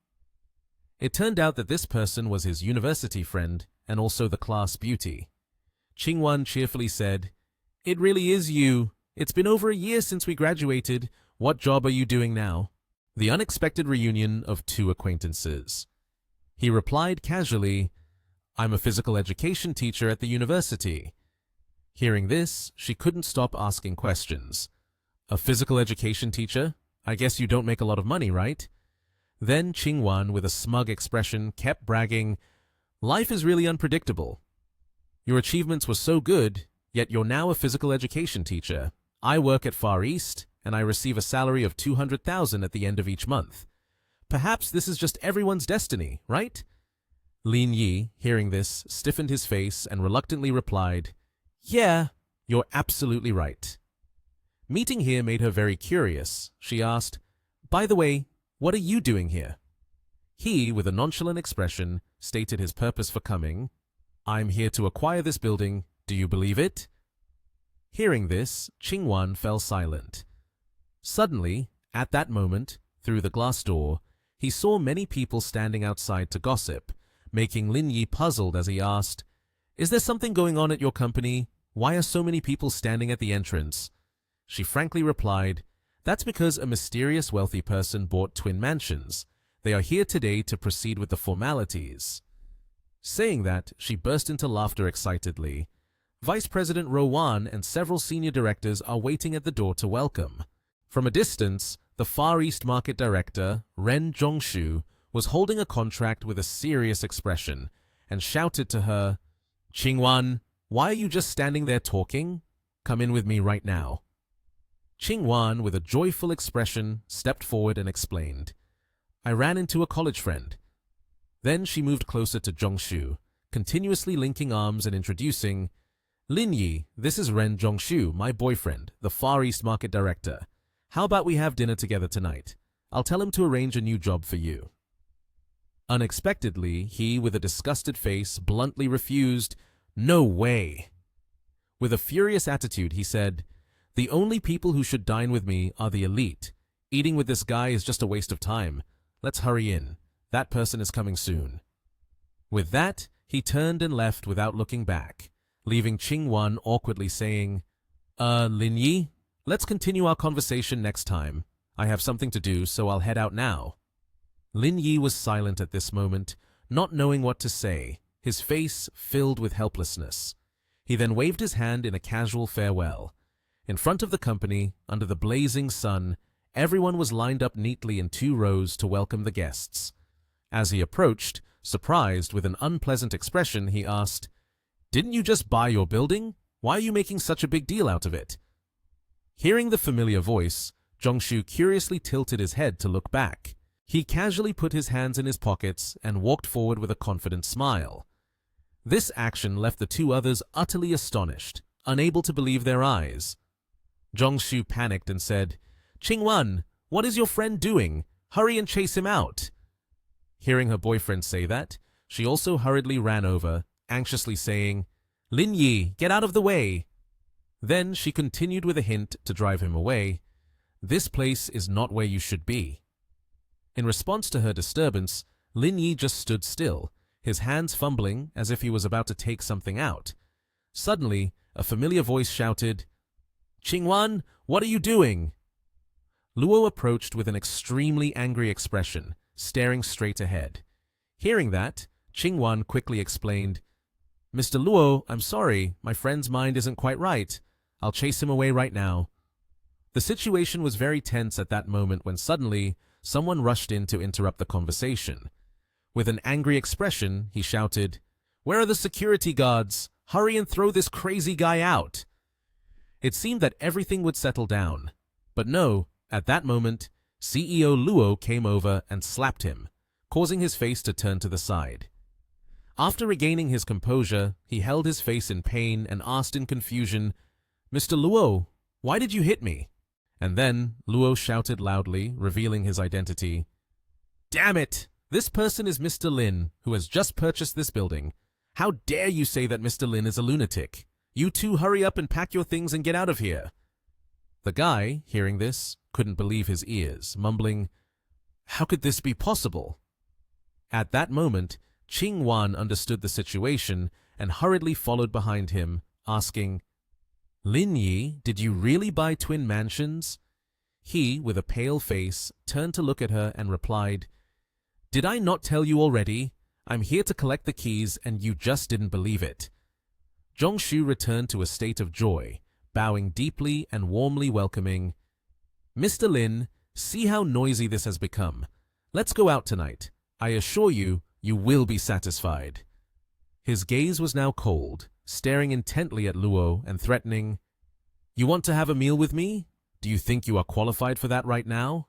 It turned out that this person was his university friend and also the class beauty. Qingwan cheerfully said, "It really is you. It's been over a year since we graduated. What job are you doing now?" The unexpected reunion of two acquaintances. He replied casually, "I'm a physical education teacher at the university." Hearing this, she couldn't stop asking questions. "A physical education teacher? I guess you don't make a lot of money, right?" Then Qingwan, with a smug expression, kept bragging, "Life is really unpredictable. Your achievements were so good, yet you're now a physical education teacher. I work at Far East, and I receive a salary of 200,000 at the end of each month. Perhaps this is just everyone's destiny, right?" Lin Yi, hearing this, stiffened his face and reluctantly replied, "Yeah, you're absolutely right." Meeting here made her very curious. She asked, "By the way, what are you doing here?" He, with a nonchalant expression, stated his purpose for coming. "I'm here to acquire this building. Do you believe it?" Hearing this, Qingwan fell silent. Suddenly, at that moment, through the glass door, he saw many people standing outside to gossip, making Lin Yi puzzled as he asked, "Is there something going on at your company? Why are so many people standing at the entrance?" She frankly replied, "That's because a mysterious wealthy person bought twin mansions. They are here today to proceed with the formalities." Saying that, she burst into laughter excitedly. Vice President Rowan and several senior directors are waiting at the door to welcome. From a distance, the Far East Market Director, Ren Zhongshu, was holding a contract with a serious expression and shouted to her, "Qingwan, why are you just standing there talking? Come in with me right now." Qingwan, with a joyful expression, stepped forward and explained, "I ran into a college friend." Then she moved closer to Zhongshu, continuously linking arms and introducing, "Lin Yi, this is Ren Zhongshu, my boyfriend, the Far East Market Director. How about we have dinner together tonight? I'll tell him to arrange a new job for you." Unexpectedly, he, with a disgusted face, bluntly refused, "No way." With a furious attitude, he said, "The only people who should dine with me are the elite. Eating with this guy is just a waste of time. Let's hurry in. That person is coming soon." With that, he turned and left without looking back, leaving Qingwan awkwardly saying, Lin Yi, let's continue our conversation next time. I have something to do, so I'll head out now." Lin Yi was silent at this moment, not knowing what to say, his face filled with helplessness. He then waved his hand in a casual farewell. In front of the company, under the blazing sun, everyone was lined up neatly in 2 rows to welcome the guests. As he approached, surprised with an unpleasant expression, he asked, "Didn't you just buy your building? Why are you making such a big deal out of it?" Hearing the familiar voice, Zhongshu curiously tilted his head to look back. He casually put his hands in his pockets and walked forward with a confident smile. This action left the 2 others utterly astonished, unable to believe their eyes. Zhongshu panicked and said, "Qingwan, what is your friend doing? Hurry and chase him out." Hearing her boyfriend say that, she also hurriedly ran over, anxiously saying, "Lin Yi, get out of the way." Then she continued with a hint to drive him away, "This place is not where you should be." In response to her disturbance, Lin Yi just stood still, his hands fumbling as if he was about to take something out. Suddenly, a familiar voice shouted, "Qingwan, what are you doing?" Luo approached with an extremely angry expression, staring straight ahead. Hearing that, Qingwan quickly explained, "Mr. Luo, I'm sorry, my friend's mind isn't quite right. I'll chase him away right now." The situation was very tense at that moment when suddenly, someone rushed in to interrupt the conversation. With an angry expression, he shouted, "Where are the security guards? Hurry and throw this crazy guy out." It seemed that everything would settle down. But no, at that moment, CEO Luo came over and slapped him, causing his face to turn to the side. After regaining his composure, he held his face in pain and asked in confusion, "Mr. Luo, why did you hit me?" And then Luo shouted loudly, revealing his identity. "Damn it! This person is Mr. Lin, who has just purchased this building. How dare you say that Mr. Lin is a lunatic? You two hurry up and pack your things and get out of here." The guy, hearing this, couldn't believe his ears, mumbling, "How could this be possible?" At that moment, Qingwan understood the situation and hurriedly followed behind him, asking, "Lin Yi, did you really buy twin mansions?" He, with a pale face, turned to look at her and replied, "Did I not tell you already? I'm here to collect the keys and you just didn't believe it." Zhongshu returned to a state of joy, bowing deeply and warmly welcoming, "Mr. Lin, see how noisy this has become. Let's go out tonight. I assure you, you will be satisfied." His gaze was now cold, staring intently at Luo and threatening, "You want to have a meal with me? Do you think you are qualified for that right now?"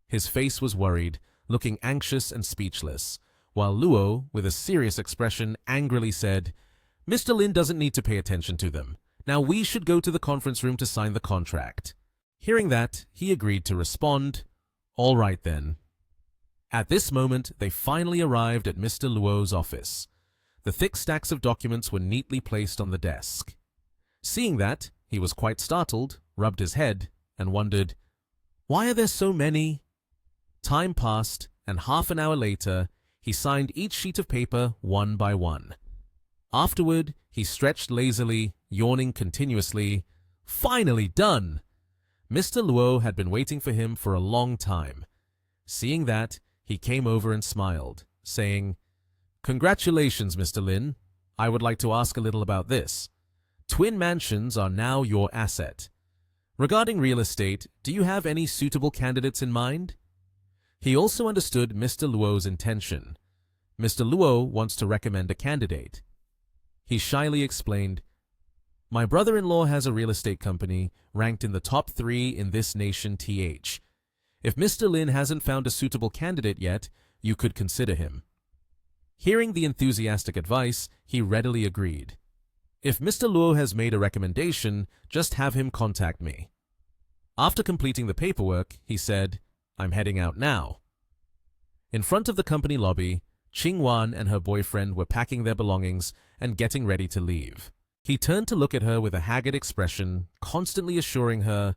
His face was worried, looking anxious and speechless, while Luo, with a serious expression, angrily said, "Mr. Lin doesn't need to pay attention to them. Now we should go to the conference room to sign the contract." Hearing that, he agreed to respond, "All right then." At this moment, they finally arrived at Mr. Luo's office. The thick stacks of documents were neatly placed on the desk. Seeing that, he was quite startled, rubbed his head, and wondered, "Why are there so many?" Time passed, and half an hour later, he signed each sheet of paper one by one. Afterward, he stretched lazily, yawning continuously. Finally done! Mr. Luo had been waiting for him for a long time. Seeing that, he came over and smiled, saying, "Congratulations, Mr. Lin. I would like to ask a little about this. Twin mansions are now your asset. Regarding real estate, do you have any suitable candidates in mind?" He also understood Mr. Luo's intention. Mr. Luo wants to recommend a candidate. He shyly explained, "My brother-in-law has a real estate company ranked in the top 3 in this nation th. If Mr. Lin hasn't found a suitable candidate yet, you could consider him." Hearing the enthusiastic advice, he readily agreed. "If Mr. Luo has made a recommendation, just have him contact me." After completing the paperwork, he said, "I'm heading out now." In front of the company lobby, Qingwan and her boyfriend were packing their belongings and getting ready to leave. He turned to look at her with a haggard expression, constantly assuring her,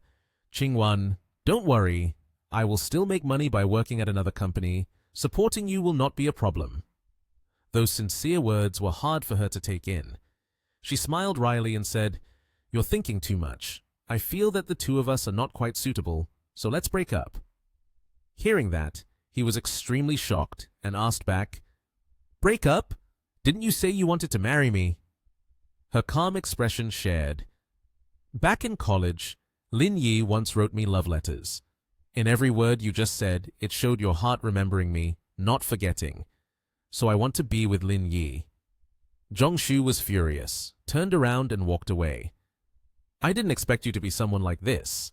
"Qingwan, don't worry. I will still make money by working at another company. Supporting you will not be a problem." Those sincere words were hard for her to take in. She smiled wryly and said, "You're thinking too much. I feel that the two of us are not quite suitable, so let's break up." Hearing that, he was extremely shocked and asked back, "Break up? Didn't you say you wanted to marry me?" Her calm expression shared, "Back in college, Lin Yi once wrote me love letters. In every word you just said, it showed your heart remembering me, not forgetting. So I want to be with Lin Yi." Zhongshu was furious, turned around and walked away. "I didn't expect you to be someone like this."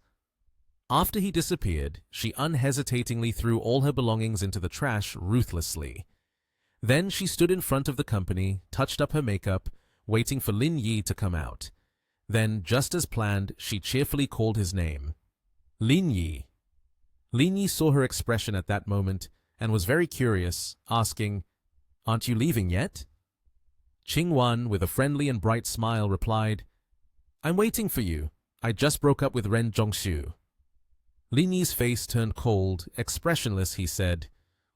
After he disappeared, she unhesitatingly threw all her belongings into the trash ruthlessly. Then she stood in front of the company, touched up her makeup, waiting for Lin Yi to come out. Then, just as planned, she cheerfully called his name. Lin Yi. Lin Yi saw her expression at that moment and was very curious, asking, "Aren't you leaving yet?" Qingwan, with a friendly and bright smile, replied, "I'm waiting for you. I just broke up with Ren Zhongshu." Lin Yi's face turned cold, expressionless. He said,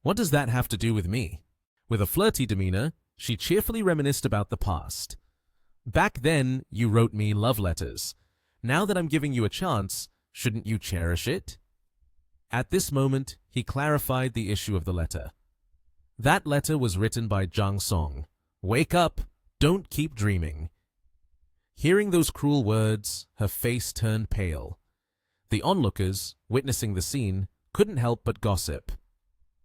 "What does that have to do with me?" With a flirty demeanor, she cheerfully reminisced about the past. Back then, you wrote me love letters. Now that I'm giving you a chance, shouldn't you cherish it? At this moment, he clarified the issue of the letter. That letter was written by Jang Song. Wake up! Don't keep dreaming. Hearing those cruel words, her face turned pale. The onlookers, witnessing the scene, couldn't help but gossip.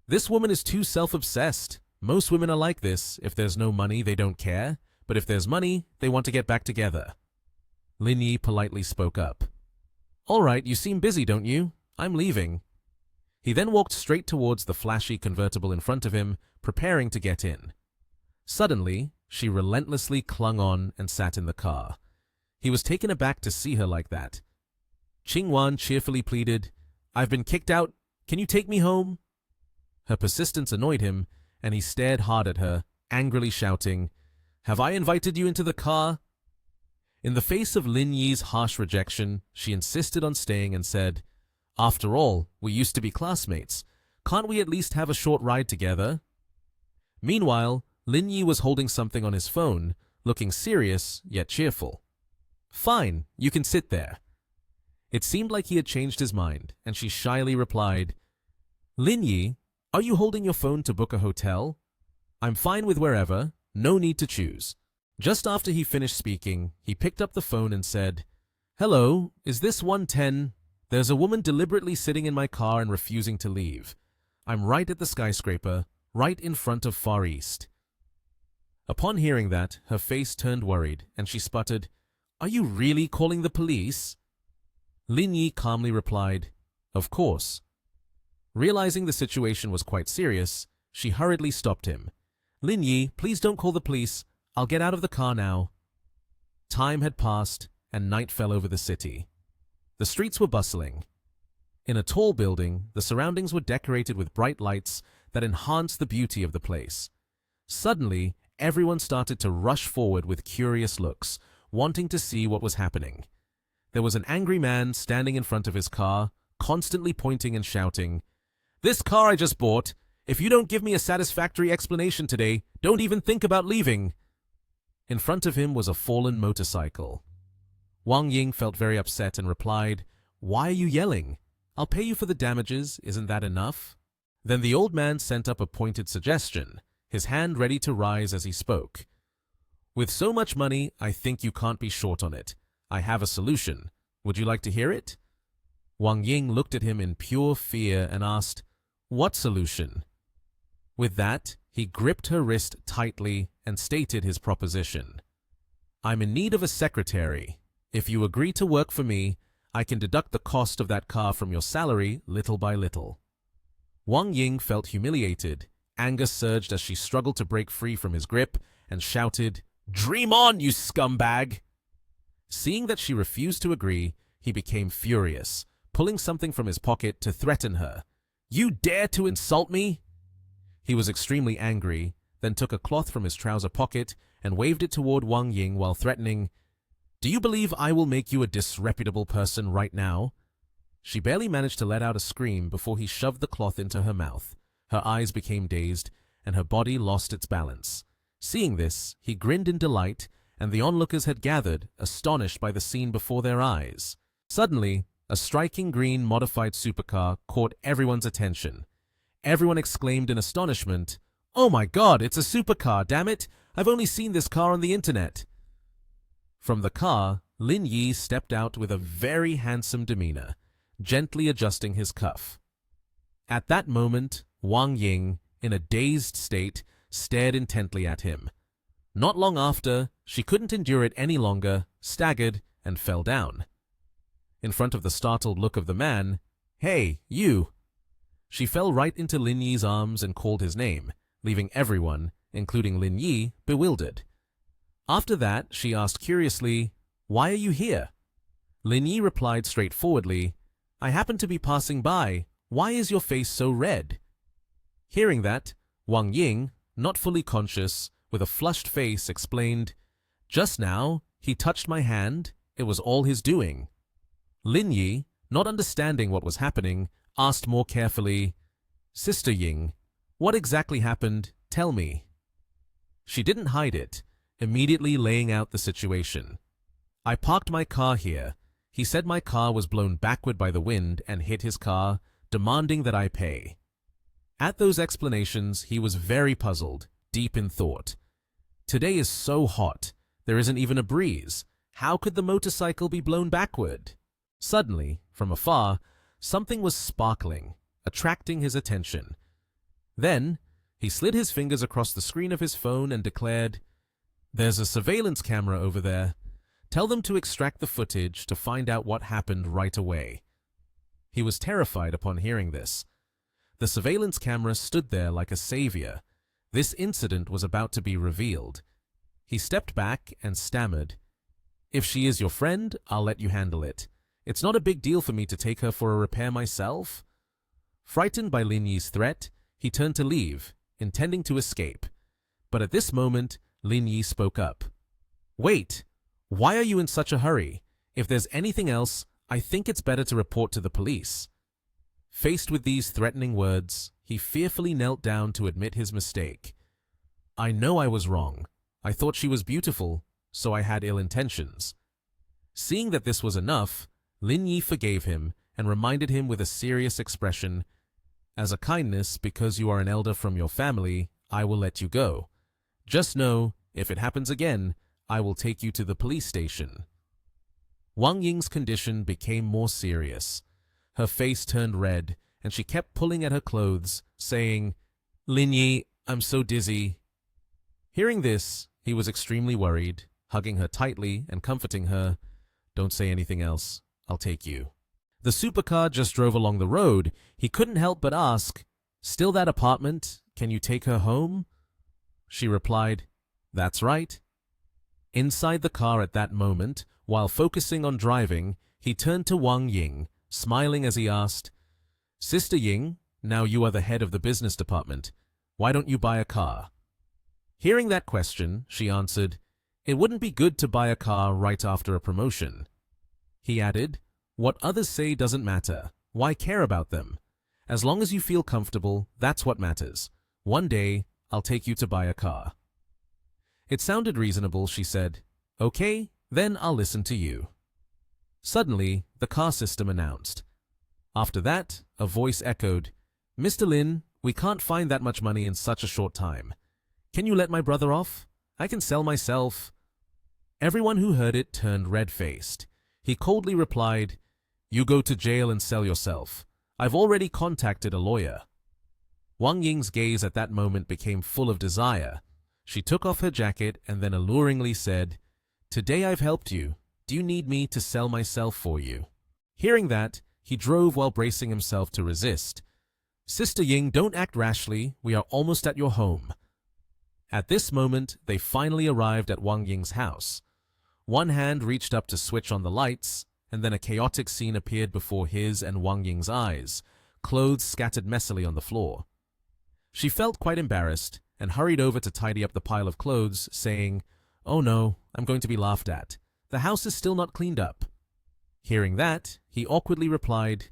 This woman is too self-obsessed. Most women are like this. If there's no money, they don't care. But if there's money, they want to get back together. Lin Yi politely spoke up. All right, you seem busy, don't you? I'm leaving. He then walked straight towards the flashy convertible in front of him, preparing to get in. Suddenly, she relentlessly clung on and sat in the car. He was taken aback to see her like that. Qingwan cheerfully pleaded, I've been kicked out. Can you take me home? Her persistence annoyed him, and he stared hard at her, angrily shouting, Have I invited you into the car? In the face of Lin Yi's harsh rejection, she insisted on staying and said, After all, we used to be classmates. Can't we at least have a short ride together? Meanwhile, Lin Yi was holding something on his phone, looking serious yet cheerful. Fine, you can sit there. It seemed like he had changed his mind, and she shyly replied, Lin Yi, are you holding your phone to book a hotel? I'm fine with wherever, no need to choose. Just after he finished speaking, he picked up the phone and said, Hello, is this 110? There's a woman deliberately sitting in my car and refusing to leave. I'm right at the skyscraper, right in front of Far East. Upon hearing that, her face turned worried, and she sputtered, Are you really calling the police? Lin Yi calmly replied, Of course. Realizing the situation was quite serious, she hurriedly stopped him. Lin Yi, please don't call the police. I'll get out of the car now. Time had passed, and night fell over the city. The streets were bustling. In a tall building, the surroundings were decorated with bright lights that enhanced the beauty of the place. Suddenly, everyone started to rush forward with curious looks, wanting to see what was happening. There was an angry man standing in front of his car, constantly pointing and shouting, This car I just bought! If you don't give me a satisfactory explanation today, don't even think about leaving! In front of him was a fallen motorcycle. Wang Ying felt very upset and replied, Why are you yelling? I'll pay you for the damages, isn't that enough? Then the old man sent up a pointed suggestion, his hand ready to rise as he spoke. With so much money, I think you can't be short on it. I have a solution. Would you like to hear it? Wang Ying looked at him in pure fear and asked, What solution? With that, he gripped her wrist tightly and stated his proposition. I'm in need of a secretary. If you agree to work for me, I can deduct the cost of that car from your salary little by little. Wang Ying felt humiliated. Anger surged as she struggled to break free from his grip and shouted, Dream on, you scumbag! Seeing that she refused to agree, he became furious, pulling something from his pocket to threaten her. You dare to insult me? He was extremely angry, then took a cloth from his trouser pocket and waved it toward Wang Ying while threatening, Do you believe I will make you a disreputable person right now? She barely managed to let out a scream before he shoved the cloth into her mouth. Her eyes became dazed, and her body lost its balance. Seeing this, he grinned in delight, and the onlookers had gathered, astonished by the scene before their eyes. Suddenly, a striking green modified supercar caught everyone's attention. Everyone exclaimed in astonishment, Oh my God, it's a supercar, damn it! I've only seen this car on the internet. From the car, Lin Yi stepped out with a very handsome demeanor, gently adjusting his cuff. At that moment, Wang Ying, in a dazed state, stared intently at him. Not long after, she couldn't endure it any longer, staggered, and fell down. In front of the startled look of the man, Hey, you! She fell right into Lin Yi's arms and called his name, leaving everyone, including Lin Yi, bewildered. After that, she asked curiously, Why are you here? Lin Yi replied straightforwardly, I happen to be passing by. Why is your face so red? Hearing that, Wang Ying, not fully conscious, with a flushed face, explained, Just now, he touched my hand. It was all his doing. Lin Yi, not understanding what was happening, asked more carefully, Sister Ying, what exactly happened? Tell me. She didn't hide it, immediately laying out the situation. I parked my car here. He said my car was blown backward by the wind and hit his car, demanding that I pay. At those explanations, he was very puzzled, deep in thought. Today is so hot. There isn't even a breeze. How could the motorcycle be blown backward? Suddenly, from afar, something was sparkling, attracting his attention. Then, he slid his fingers across the screen of his phone and declared, "There's a surveillance camera over there. Tell them to extract the footage to find out what happened right away." He was terrified upon hearing this. The surveillance camera stood there like a savior. This incident was about to be revealed. He stepped back and stammered, "If she is your friend, I'll let you handle it. It's not a big deal for me to take her for a repair myself." Frightened by Lin Yi's threat, he turned to leave, intending to escape. But at this moment, Lin Yi spoke up. "Wait, why are you in such a hurry? If there's anything else, I think it's better to report to the police." Faced with these threatening words, he fearfully knelt down to admit his mistake. "I know I was wrong. I thought she was beautiful, so I had ill intentions." Seeing that this was enough, Lin Yi forgave him and reminded him with a serious expression, "As a kindness, because you are an elder from your family, I will let you go. Just know, if it happens again, I will take you to the police station." Wang Ying's condition became more serious. Her face turned red, and she kept pulling at her clothes, saying, "Lin Yi, I'm so dizzy." Hearing this, he was extremely worried, hugging her tightly and comforting her. "Don't say anything else. I'll take you." The supercar just drove along the road. He couldn't help but ask, "Still that apartment? Can you take her home?" She replied, "That's right." Inside the car at that moment, while focusing on driving, he turned to Wang Ying, smiling as he asked, "Sister Ying, now you are the head of the business department. Why don't you buy a car?" Hearing that question, she answered, "It wouldn't be good to buy a car right after a promotion." He added, "What others say doesn't matter. Why care about them? As long as you feel comfortable, that's what matters. One day, I'll take you to buy a car." It sounded reasonable, she said. "Okay, then I'll listen to you." Suddenly, the car system announced. After that, a voice echoed, "Mr. Lin, we can't find that much money in such a short time. Can you let my brother off? I can sell myself." Everyone who heard it turned red-faced. He coldly replied, "You go to jail and sell yourself. I've already contacted a lawyer." Wang Ying's gaze at that moment became full of desire. She took off her jacket and then alluringly said, "Today I've helped you. Do you need me to sell myself for you?" Hearing that, he drove while bracing himself to resist. "Sister Ying, don't act rashly. We are almost at your home." At this moment, they finally arrived at Wang Ying's house. One hand reached up to switch on the lights, and then a chaotic scene appeared before his and Wang Ying's eyes, clothes scattered messily on the floor. She felt quite embarrassed and hurried over to tidy up the pile of clothes, saying, "Oh no, I'm going to be laughed at. The house is still not cleaned up." Hearing that, he awkwardly replied,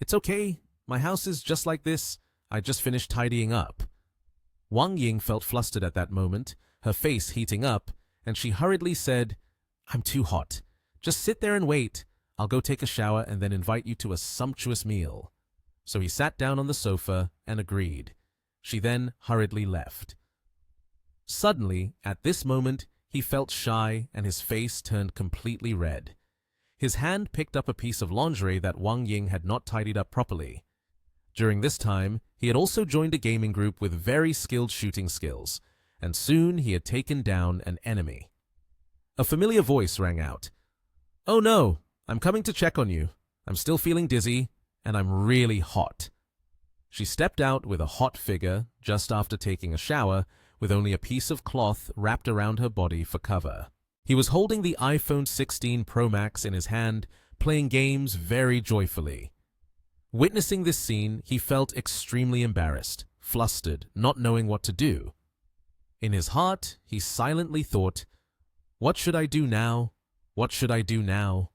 "It's okay. My house is just like this. I just finished tidying up." Wang Ying felt flustered at that moment, her face heating up, and she hurriedly said, "I'm too hot. Just sit there and wait. I'll go take a shower and then invite you to a sumptuous meal." So he sat down on the sofa and agreed. She then hurriedly left. Suddenly, at this moment, he felt shy and his face turned completely red. His hand picked up a piece of lingerie that Wang Ying had not tidied up properly. During this time, he had also joined a gaming group with very skilled shooting skills, and soon he had taken down an enemy. A familiar voice rang out. "Oh no, I'm coming to check on you. I'm still feeling dizzy, and I'm really hot." She stepped out with a hot figure just after taking a shower, with only a piece of cloth wrapped around her body for cover. He was holding the iPhone 16 Pro Max in his hand, playing games very joyfully. Witnessing this scene, he felt extremely embarrassed, flustered, not knowing what to do. In his heart, he silently thought, "What should I do now? What should I do now?"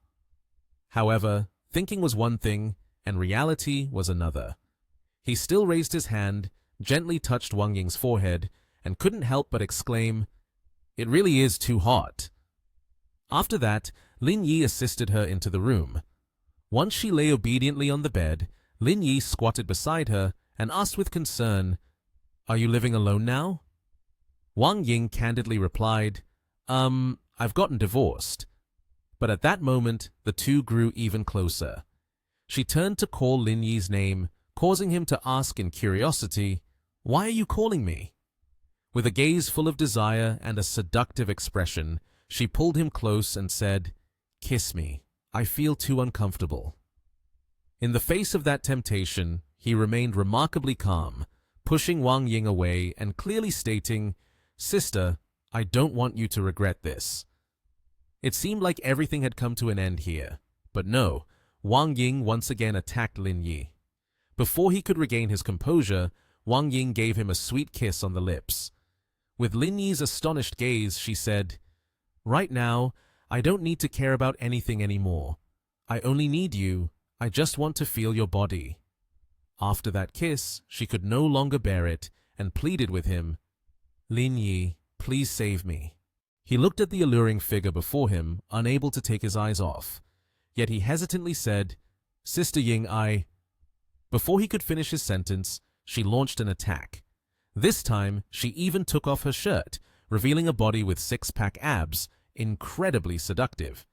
However, thinking was one thing, and reality was another. He still raised his hand, gently touched Wang Ying's forehead and couldn't help but exclaim, "It really is too hot." After that, Lin Yi assisted her into the room. Once she lay obediently on the bed, Lin Yi squatted beside her and asked with concern, "Are you living alone now?" Wang Ying candidly replied, I've gotten divorced." But at that moment, the two grew even closer. She turned to call Lin Yi's name, causing him to ask in curiosity, "Why are you calling me?" With a gaze full of desire and a seductive expression, she pulled him close and said, "Kiss me. I feel too uncomfortable." In the face of that temptation, he remained remarkably calm, pushing Wang Ying away and clearly stating, "Sister, I don't want you to regret this." It seemed like everything had come to an end here, but no, Wang Ying once again attacked Lin Yi. Before he could regain his composure, Wang Ying gave him a sweet kiss on the lips. With Lin Yi's astonished gaze, she said, "Right now, I don't need to care about anything anymore. I only need you. I just want to feel your body." After that kiss, she could no longer bear it and pleaded with him, "Lin Yi, please save me." He looked at the alluring figure before him, unable to take his eyes off. Yet he hesitantly said, "Sister Ying, Before he could finish his sentence, she launched an attack. This time, she even took off her shirt, revealing a body with six-pack abs, incredibly seductive.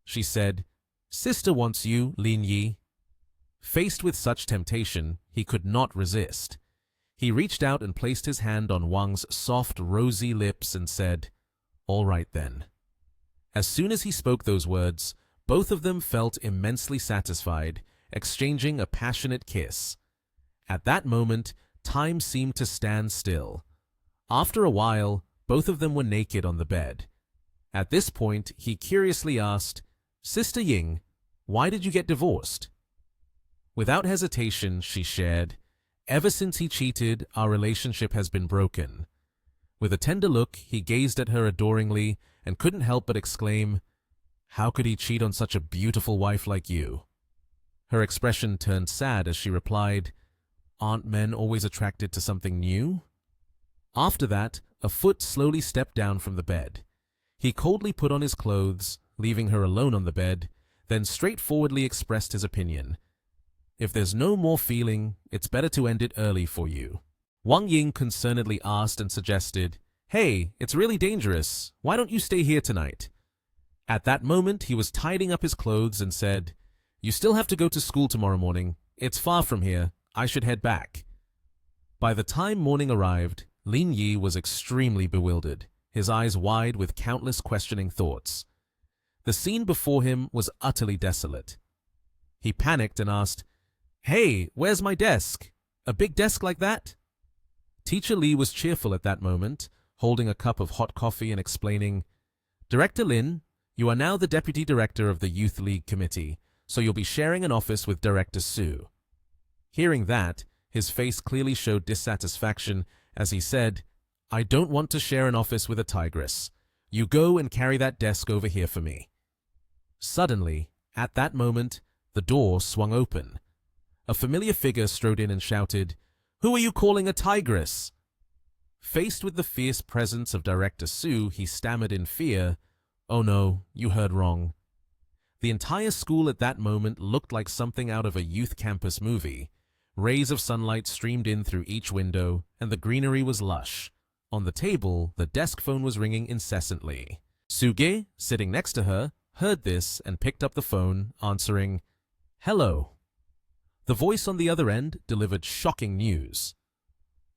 She said, "Sister wants you, Lin Yi." Faced with such temptation, he could not resist. He reached out and placed his hand on Wang's soft, rosy lips and said, "All right then." As soon as he spoke those words, both of them felt immensely satisfied, exchanging a passionate kiss. At that moment, time seemed to stand still. After a while, both of them were naked on the bed. At this point, he curiously asked, "Sister Ying, why did you get divorced?" Without hesitation, she shared, "Ever since he cheated, our relationship has been broken." With a tender look, he gazed at her adoringly and couldn't help but exclaim, "How could he cheat on such a beautiful wife like you?" Her expression turned sad as she replied, "Aren't men always attracted to something new?" After that, a foot slowly stepped down from the bed. He coldly put on his clothes, leaving her alone on the bed, then straightforwardly expressed his opinion. "If there's no more feeling, it's better to end it early for you." Wang Ying concernedly asked and suggested, "Hey, it's really dangerous. Why don't you stay here tonight?" At that moment, he was tidying up his clothes and said, "You still have to go to school tomorrow morning. It's far from here. I should head back." By the time morning arrived, Lin Yi was extremely bewildered, his eyes wide with countless questioning thoughts. The scene before him was utterly desolate. He panicked and asked, "Hey, where's my desk? A big desk like that?" Teacher Li was cheerful at that moment, holding a cup of hot coffee and explaining, "Director Lin, you are now the Deputy Director of the Youth League Committee, so you'll be sharing an office with Director Su." Hearing that, his face clearly showed dissatisfaction as he said, "I don't want to share an office with a tigress. You go and carry that desk over here for me." Suddenly, at that moment, the door swung open. A familiar figure strode in and shouted, "Who are you calling a tigress?" Faced with the fierce presence of Director Su, he stammered in fear, "Oh no, you heard wrong." The entire school at that moment looked like something out of a youth campus movie. Rays of sunlight streamed in through each window, and the greenery was lush. On the table, the desk phone was ringing incessantly. Suge, sitting next to her, heard this and picked up the phone, answering, "Hello." The voice on the other end delivered shocking news.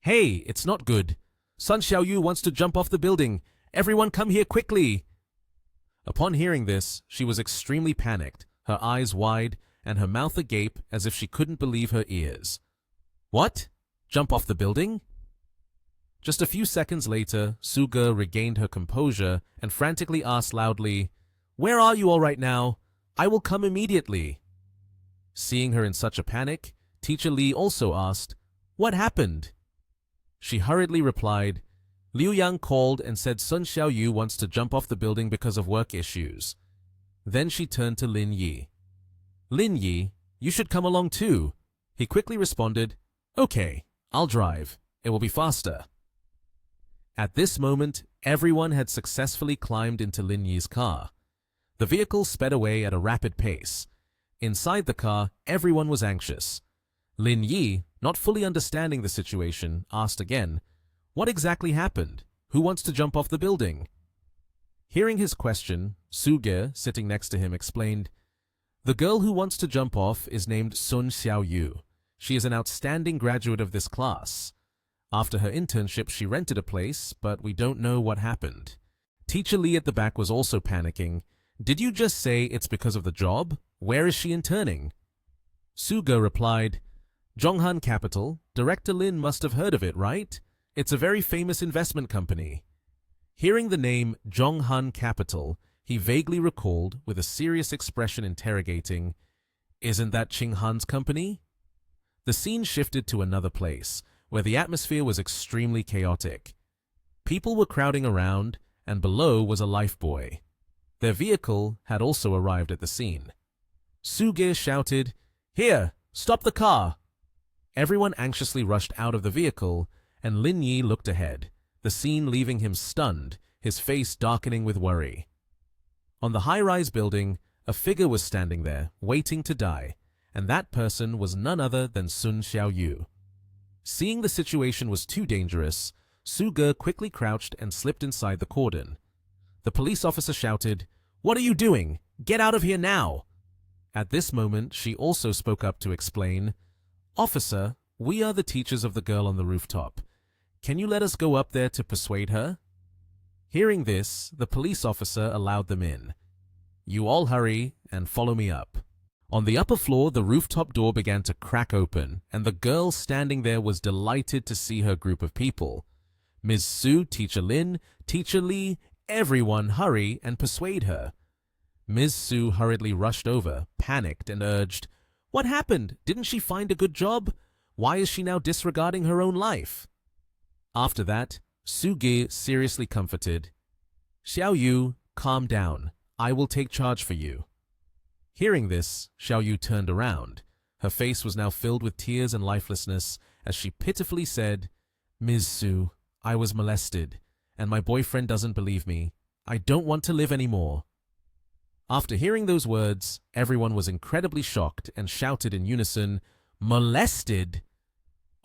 "Hey, it's not good. Sun Xiaoyu wants to jump off the building. Everyone come here quickly." Upon hearing this, she was extremely panicked, her eyes wide and her mouth agape as if she couldn't believe her ears. "What? Jump off the building?" Just a few seconds later, Suge regained her composure and frantically asked loudly, "Where are you all right now? I will come immediately." Seeing her in such a panic, Teacher Li also asked, "What happened?" She hurriedly replied, "Liu Yang called and said Sun Xiaoyu wants to jump off the building because of work issues." Then she turned to Lin Yi. "Lin Yi, you should come along too." He quickly responded, "Okay, I'll drive. It will be faster. At this moment, everyone had successfully climbed into Lin Yi's car. The vehicle sped away at a rapid pace. Inside the car, everyone was anxious. Lin Yi, not fully understanding the situation, asked again, "What exactly happened? Who wants to jump off the building?" Hearing his question, Suge, sitting next to him, explained, "The girl who wants to jump off is named Sun Xiaoyu. She is an outstanding graduate of this class. After her internship, she rented a place, but we don't know what happened." Teacher Lee at the back was also panicking. "Did you just say it's because of the job? Where is she interning?" Suge replied, "Zhonghan Capital. Director Lin must have heard of it, right? It's a very famous investment company." Hearing the name Zhonghan Capital, he vaguely recalled, with a serious expression interrogating, "Isn't that Qing Han's company?" The scene shifted to another place, where the atmosphere was extremely chaotic. People were crowding around, and below was a lifebuoy. Their vehicle had also arrived at the scene. Suge shouted, "Here, stop the car!" Everyone anxiously rushed out of the vehicle, and Lin Yi looked ahead, the scene leaving him stunned, his face darkening with worry. On the high-rise building, a figure was standing there, waiting to die, and that person was none other than Sun Xiaoyu. Seeing the situation was too dangerous, Suge quickly crouched and slipped inside the cordon. The police officer shouted, "What are you doing? Get out of here now!" At this moment, she also spoke up to explain, "Officer, we are the teachers of the girl on the rooftop. Can you let us go up there to persuade her?" Hearing this, the police officer allowed them in. "You all hurry and follow me up." On the upper floor, the rooftop door began to crack open, and the girl standing there was delighted to see her group of people. Ms. Su, Teacher Lin, Teacher Lee, everyone hurry and persuade her. Ms. Su hurriedly rushed over, panicked, and urged, "What happened? Didn't she find a good job? Why is she now disregarding her own life?" After that, Suge seriously comforted, "Xiaoyu, calm down. I will take charge for you." Hearing this, Xiaoyu turned around. Her face was now filled with tears and lifelessness as she pitifully said, "Ms. Su, I was molested, and my boyfriend doesn't believe me. I don't want to live anymore." After hearing those words, everyone was incredibly shocked and shouted in unison, "Molested?"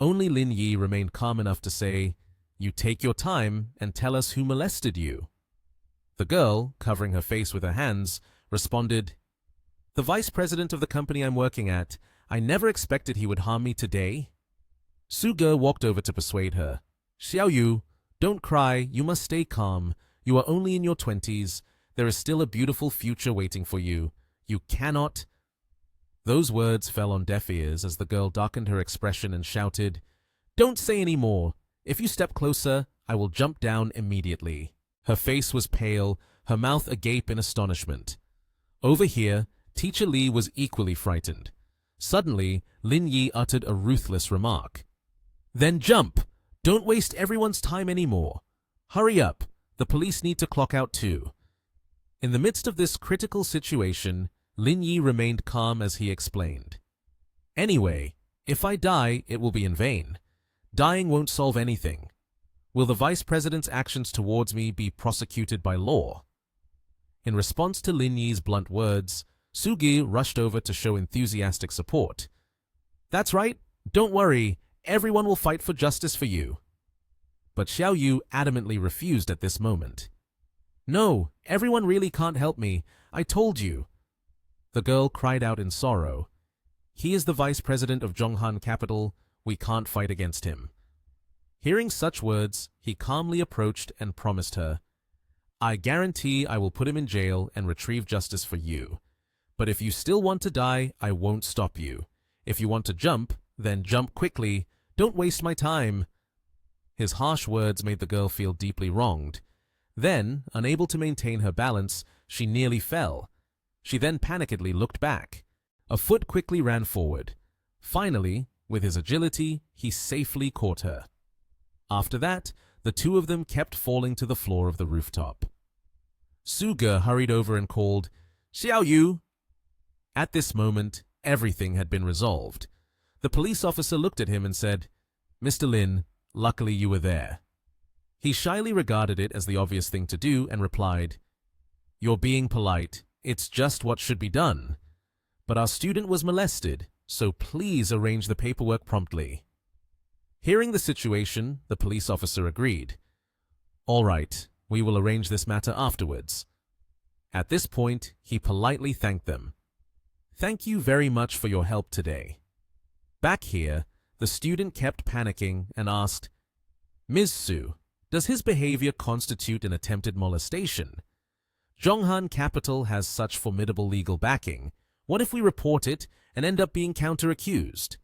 Only Lin Yi remained calm enough to say, "You take your time and tell us who molested you." The girl, covering her face with her hands, responded, "The vice president of the company I'm working at. I never expected he would harm me today." Suge walked over to persuade her. "Xiaoyu, don't cry. You must stay calm. You are only in your 20s. There is still a beautiful future waiting for you. You cannot—" Those words fell on deaf ears as the girl darkened her expression and shouted, "Don't say any more. If you step closer, I will jump down immediately." Her face was pale, her mouth agape in astonishment. Over here, Teacher Lee was equally frightened. Suddenly, Lin Yi uttered a ruthless remark. "Then jump! Don't waste everyone's time anymore. Hurry up, the police need to clock out too." In the midst of this critical situation, Lin Yi remained calm as he explained. "Anyway, if I die, it will be in vain. Dying won't solve anything. Will the vice president's actions towards me be prosecuted by law?" In response to Lin Yi's blunt words, Sugi rushed over to show enthusiastic support. "That's right. Don't worry. Everyone will fight for justice for you." But Xiaoyu adamantly refused at this moment. "No, everyone really can't help me. I told you." The girl cried out in sorrow. "He is the vice president of Zhonghan Capital. We can't fight against him." Hearing such words, he calmly approached and promised her, "I guarantee I will put him in jail and retrieve justice for you. But if you still want to die, I won't stop you. If you want to jump, then jump quickly. Don't waste my time." His harsh words made the girl feel deeply wronged. Then, unable to maintain her balance, she nearly fell. She then panickedly looked back. A foot quickly ran forward. Finally, with his agility, he safely caught her. After that, the two of them kept falling to the floor of the rooftop. Suge hurried over and called, "Xiaoyu!" At this moment, everything had been resolved. The police officer looked at him and said, "Mr. Lin, luckily you were there." He shyly regarded it as the obvious thing to do and replied, "You're being polite. It's just what should be done. But our student was molested, so please arrange the paperwork promptly." Hearing the situation, the police officer agreed. "All right, we will arrange this matter afterwards." At this point, he politely thanked them. "Thank you very much for your help today." Back here, the student kept panicking and asked, "Ms. Su, does his behavior constitute an attempted molestation? Zhonghan Capital has such formidable legal backing. What if we report it and end up being counter-accused?"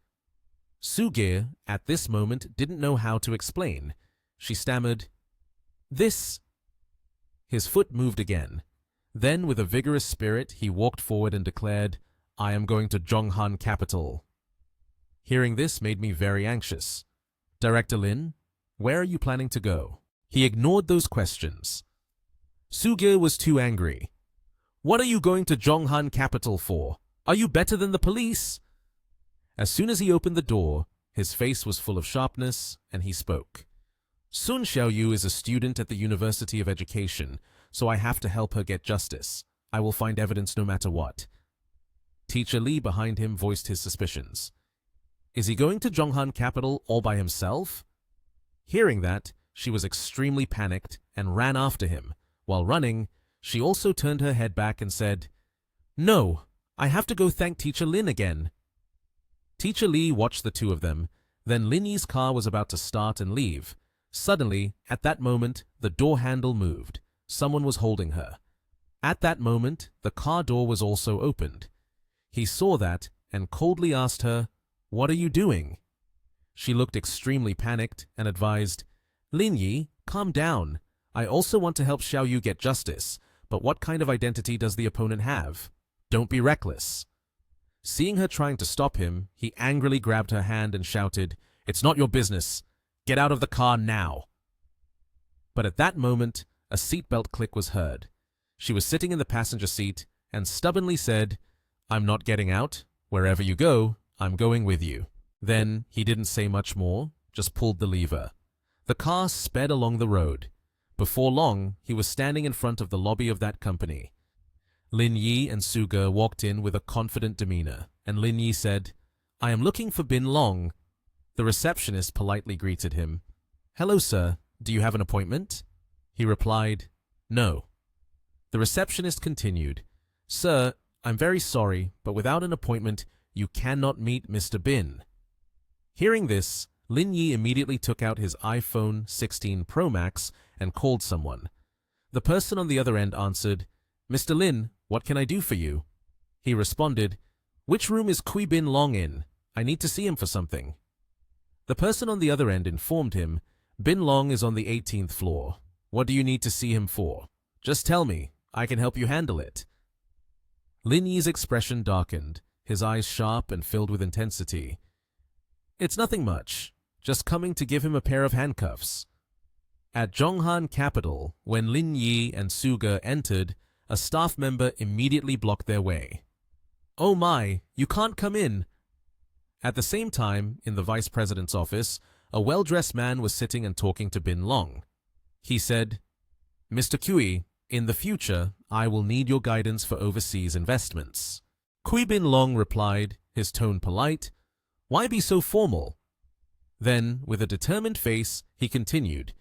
Suge, at this moment, didn't know how to explain. She stammered, "This—" His foot moved again. Then, with a vigorous spirit, he walked forward and declared, "I am going to Zhonghan Capital." Hearing this made me very anxious. "Director Lin, where are you planning to go?" He ignored those questions. Suge was too angry. "What are you going to Zhonghan Capital for? Are you better than the police?" As soon as he opened the door, his face was full of sharpness, and he spoke. "Sun Xiaoyu is a student at the University of Education, so I have to help her get justice. I will find evidence no matter what." Teacher Li behind him voiced his suspicions. "Is he going to Zhonghan Capital all by himself?" Hearing that, she was extremely panicked and ran after him. While running, she also turned her head back and said, "No, I have to go thank Teacher Lin again." Teacher Li watched the two of them. Then Lin Yi's car was about to start and leave. Suddenly, at that moment, the door handle moved. Someone was holding her. At that moment, the car door was also opened. He saw that and coldly asked her, "What are you doing?" She looked extremely panicked and advised, "Lin Yi, calm down. I also want to help Xiaoyu get justice, but what kind of identity does the opponent have? Don't be reckless." Seeing her trying to stop him, he angrily grabbed her hand and shouted, "It's not your business. Get out of the car now." But at that moment, a seatbelt click was heard. She was sitting in the passenger seat and stubbornly said, "I'm not getting out. Wherever you go, I'm going with you." Then he didn't say much more, just pulled the lever. The car sped along the road. Before long, he was standing in front of the lobby of that company. Lin Yi and Suge walked in with a confident demeanor, and Lin Yi said, "I am looking for Bin Long." The receptionist politely greeted him. "Hello, sir. Do you have an appointment?" He replied, "No." The receptionist continued, "Sir, I'm very sorry, but without an appointment, you cannot meet Mr. Bin." Hearing this, Lin Yi immediately took out his iPhone 16 Pro Max and called someone. The person on the other end answered, "Mr. Lin, what can I do for you?" He responded, "Which room is Kui Bin Long in? I need to see him for something." The person on the other end informed him, "Bin Long is on the 18th floor. What do you need to see him for? Just tell me. I can help you handle it." Lin Yi's expression darkened, his eyes sharp and filled with intensity. "It's nothing much. Just coming to give him a pair of handcuffs." At Zhonghan Capital, when Lin Yi and Suge entered, a staff member immediately blocked their way. "Oh my, you can't come in." At the same time, in the vice president's office, a well-dressed man was sitting and talking to Bin Long. He said, "Mr. Kui, in the future, I will need your guidance for overseas investments." Kui Bin Long replied, his tone polite, "Why be so formal?" Then, with a determined face, he continued,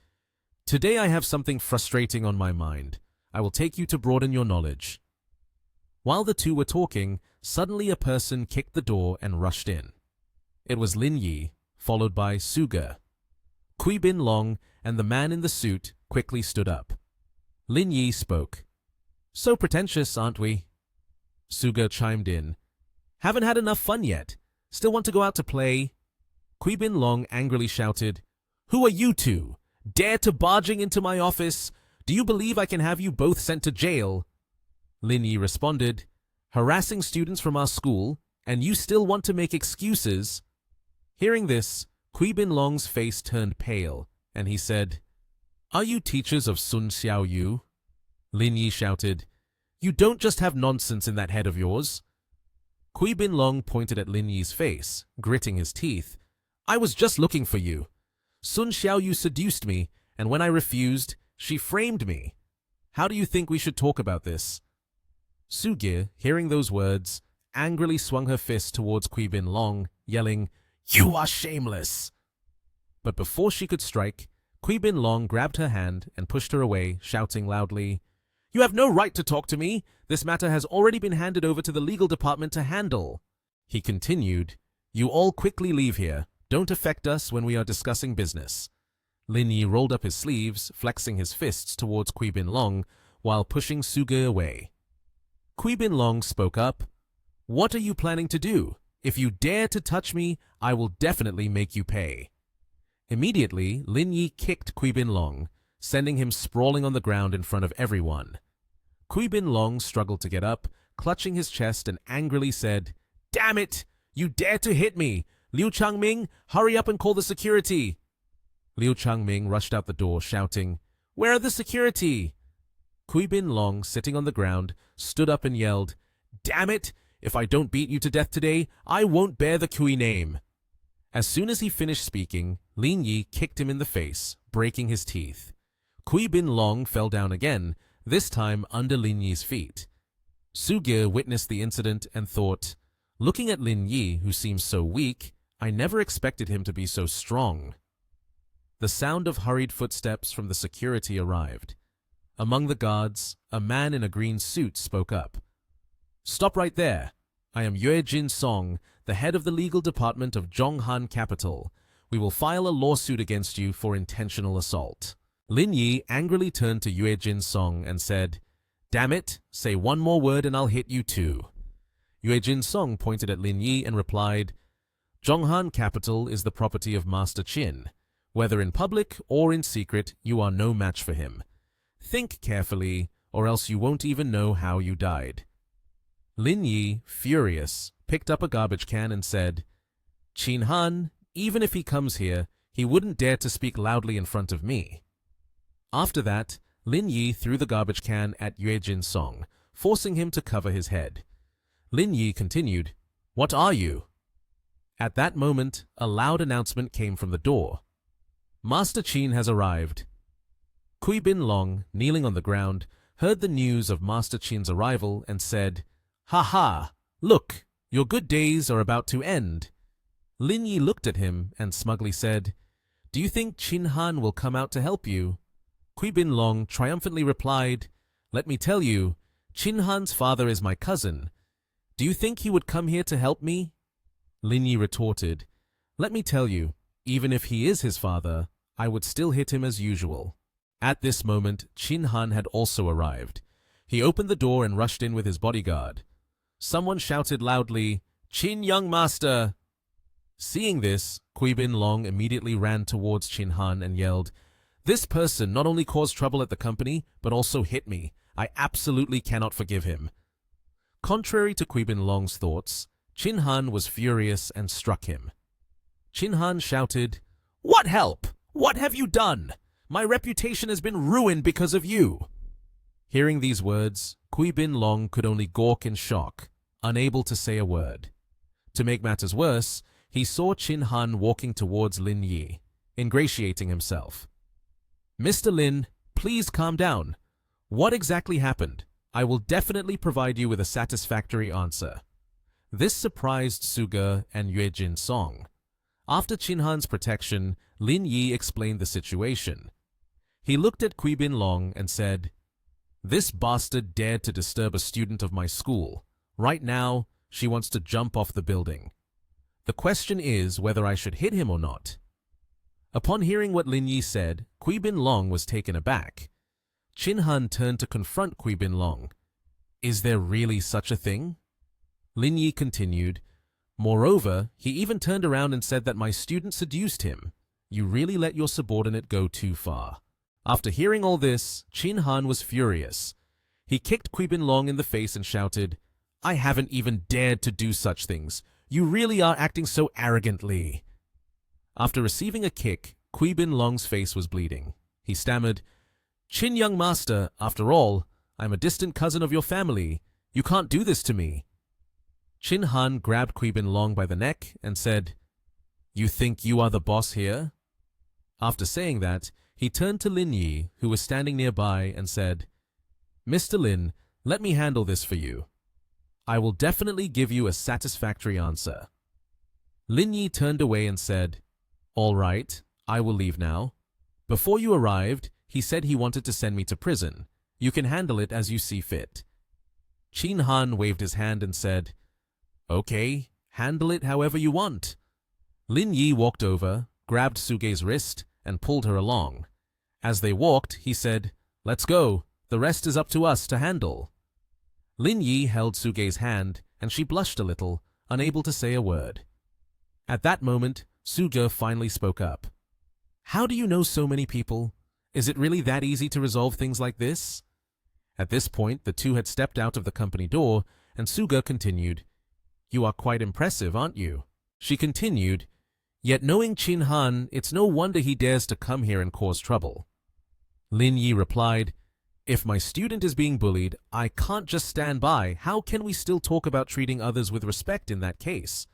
"Today I have something frustrating on my mind. I will take you to broaden your knowledge." While the two were talking, suddenly a person kicked the door and rushed in. It was Lin Yi, followed by Suge. Kui Bin Long and the man in the suit quickly stood up. Lin Yi spoke. "So pretentious, aren't we?" Suge chimed in. "Haven't had enough fun yet. Still want to go out to play?" Kui Bin Long angrily shouted, "Who are you two? Dare to barging into my office? Do you believe I can have you both sent to jail?" Lin Yi responded, "Harassing students from our school, and you still want to make excuses?" Hearing this, Kui Bin Long's face turned pale, and he said, "Are you teachers of Sun Xiaoyu?" Lin Yi shouted, "You don't just have nonsense in that head of yours." Kui Bin Long pointed at Lin Yi's face, gritting his teeth. I was just looking for you. Sun Xiaoyu seduced me, and when I refused, she framed me. How do you think we should talk about this? Suge, hearing those words, angrily swung her fist towards Kui Bin Long, yelling, "You are shameless!" But before she could strike, Kui Bin Long grabbed her hand and pushed her away, shouting loudly, "You have no right to talk to me! This matter has already been handed over to the legal department to handle." He continued, "You all quickly leave here. Don't affect us when we are discussing business." Lin Yi rolled up his sleeves, flexing his fists towards Kui Bin Long, while pushing Suge away. Kui Bin Long spoke up, "What are you planning to do? If you dare to touch me, I will definitely make you pay." Immediately, Lin Yi kicked Kui Bin Long, sending him sprawling on the ground in front of everyone. Kui Bin Long struggled to get up, clutching his chest and angrily said, "Damn it! You dare to hit me! Liu Changming, hurry up and call the security!" Liu Changming rushed out the door, shouting, "Where are the security?" Kui Bin Long, sitting on the ground, stood up and yelled, "Damn it! If I don't beat you to death today, I won't bear the Kui name." As soon as he finished speaking, Lin Yi kicked him in the face, breaking his teeth. Kui Bin Long fell down again, this time under Lin Yi's feet. Suge witnessed the incident and thought, "Looking at Lin Yi, who seems so weak, I never expected him to be so strong." The sound of hurried footsteps from the security arrived. Among the guards, a man in a green suit spoke up. "Stop right there. I am Yue Jin Song, the head of the legal department of Zhonghan Capital. We will file a lawsuit against you for intentional assault." Lin Yi angrily turned to Yue Jin Song and said, "Damn it, say one more word and I'll hit you too." Yue Jin Song pointed at Lin Yi and replied, "Zhonghan Capital is the property of Master Qin. Whether in public or in secret, you are no match for him. Think carefully, or else you won't even know how you died." Lin Yi, furious, picked up a garbage can and said, "Qin Han, even if he comes here, he wouldn't dare to speak loudly in front of me." After that, Lin Yi threw the garbage can at Yue Jin Song, forcing him to cover his head. Lin Yi continued, "What are you?" At that moment, a loud announcement came from the door. "Master Qin has arrived." Kui Bin Long, kneeling on the ground, heard the news of Master Qin's arrival and said, "Ha ha! Look, your good days are about to end." Lin Yi looked at him and smugly said, "Do you think Qin Han will come out to help you?" Kui Bin Long triumphantly replied, "Let me tell you, Qin Han's father is my cousin. Do you think he would come here to help me?" Lin Yi retorted, "Let me tell you, even if he is his father, I would still hit him as usual." At this moment, Qin Han had also arrived. He opened the door and rushed in with his bodyguard. Someone shouted loudly, "Qin young master!" Seeing this, Kui Bin Long immediately ran towards Qin Han and yelled, "This person not only caused trouble at the company, but also hit me. I absolutely cannot forgive him." Contrary to Kui Bin Long's thoughts, Qin Han was furious and struck him. Qin Han shouted, "What help? What have you done? My reputation has been ruined because of you." Hearing these words, Kui Bin Long could only gawk in shock, unable to say a word. To make matters worse, he saw Qin Han walking towards Lin Yi, ingratiating himself. "Mr. Lin, please calm down. What exactly happened? I will definitely provide you with a satisfactory answer." This surprised Suge and Yue Jin Song. After Qin Han's protection, Lin Yi explained the situation. He looked at Kui Bin Long and said, "This bastard dared to disturb a student of my school. Right now, she wants to jump off the building. The question is whether I should hit him or not." Upon hearing what Lin Yi said, Kui Bin Long was taken aback. Qin Han turned to confront Kui Bin Long. "Is there really such a thing?" Lin Yi continued, "Moreover, he even turned around and said that my student seduced him. You really let your subordinate go too far." After hearing all this, Qin Han was furious. He kicked Kui Bin Long in the face and shouted, "I haven't even dared to do such things. You really are acting so arrogantly." After receiving a kick, Kui Bin Long's face was bleeding. He stammered, "Qin young master, after all, I'm a distant cousin of your family. You can't do this to me." Qin Han grabbed Kui Bin Long by the neck and said, You think you are the boss here? After saying that, he turned to Lin Yi, who was standing nearby, and said, Mr. Lin, let me handle this for you. I will definitely give you a satisfactory answer. Lin Yi turned away and said, All right, I will leave now. Before you arrived, he said he wanted to send me to prison. You can handle it as you see fit. Qin Han waved his hand and said, Okay, handle it however you want. Lin Yi walked over, grabbed Suge's wrist, and pulled her along. As they walked, he said, Let's go. The rest is up to us to handle. Lin Yi held Suge's hand, and she blushed a little, unable to say a word. At that moment, Suge finally spoke up. How do you know so many people? Is it really that easy to resolve things like this? At this point, the two had stepped out of the company door, and Suge continued, You are quite impressive, aren't you? She continued, Yet knowing Qin Han, it's no wonder he dares to come here and cause trouble. Lin Yi replied, If my student is being bullied, I can't just stand by. How can we still talk about treating others with respect in that case?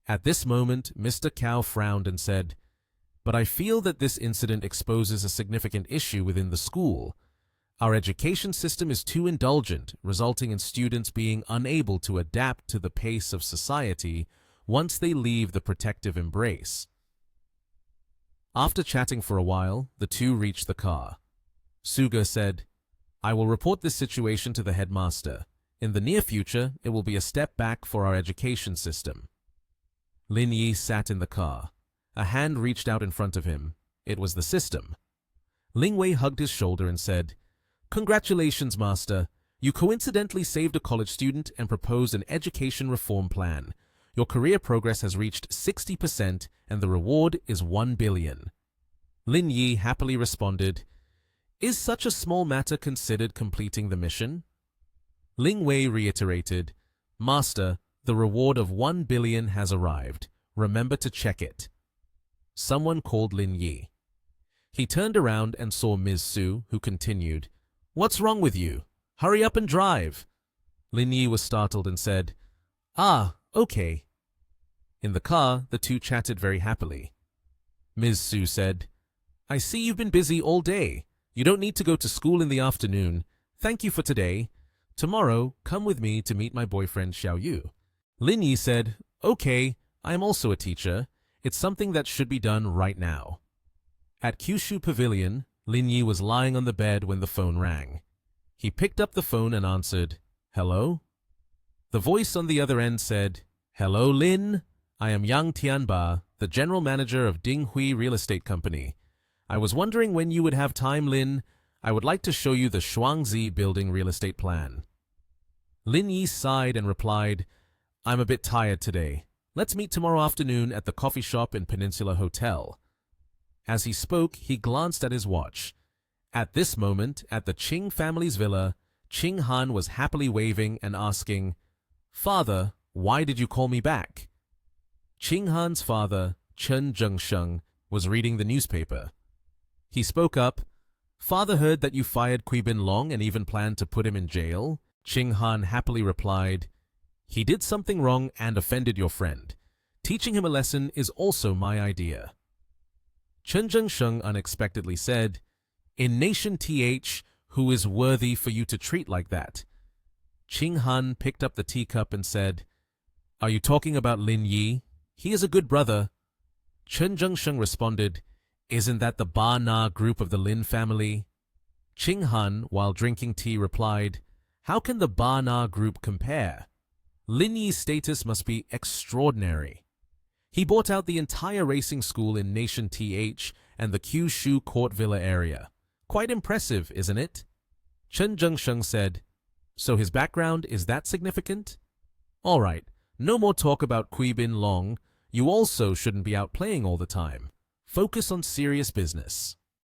At this moment, Mr. Cao frowned and said, But I feel that this incident exposes a significant issue within the school. Our education system is too indulgent, resulting in students being unable to adapt to the pace of society once they leave the protective embrace. After chatting for a while, the two reached the car. Suge said, I will report this situation to the headmaster. In the near future, it will be a step back for our education system. Lin Yi sat in the car. A hand reached out in front of him. It was the system. Ling Wei hugged his shoulder and said, Congratulations, Master. You coincidentally saved a college student and proposed an education reform plan. Your career progress has reached 60% and the reward is 1 billion. Lin Yi happily responded, Is such a small matter considered completing the mission? Ling Wei reiterated, Master, the reward of 1 billion has arrived. Remember to check it. Someone called Lin Yi. He turned around and saw Ms. Su, who continued, What's wrong with you? Hurry up and drive. Lin Yi was startled and said, Ah, okay. In the car, the two chatted very happily. Ms. Su said, I see you've been busy all day. You don't need to go to school in the afternoon. Thank you for today. Tomorrow, come with me to meet my boyfriend Xiao Yu. Lin Yi said, Okay, I am also a teacher. It's something that should be done right now. At Kyushu Pavilion, Lin Yi was lying on the bed when the phone rang. He picked up the phone and answered, Hello? The voice on the other end said, Hello, Lin. I am Yang Tianba, the general manager of Dinghui Real Estate Company. I was wondering when you would have time, Lin. I would like to show you the Shuangzi building real estate plan. Lin Yi sighed and replied, I'm a bit tired today. Let's meet tomorrow afternoon at the coffee shop in Peninsula Hotel. As he spoke, he glanced at his watch. At this moment, at the Qing family's villa, Qing Han was happily waving and asking, Father, why did you call me back? Qing Han's father, Chen Zhengsheng, was reading the newspaper. He spoke up, Father heard that you fired Kui Bin Long and even planned to put him in jail. Qing Han happily replied, He did something wrong and offended your friend. Teaching him a lesson is also my idea. Chen Zhengsheng unexpectedly said, In Nation TH, who is worthy for you to treat like that? Qing Han picked up the teacup and said, Are you talking about Lin Yi? He is a good brother. Chen Zhengsheng responded, Isn't that the Ba Na group of the Lin family? Qing Han, while drinking tea, replied, How can the Ba Na group compare? Lin Yi's status must be extraordinary. He bought out the entire racing school in Nation TH and the Kyushu Court Villa area. Quite impressive, isn't it? Chen Zhengsheng said, So his background is that significant? All right, no more talk about Kui Bin Long. You also shouldn't be out playing all the time. Focus on serious business.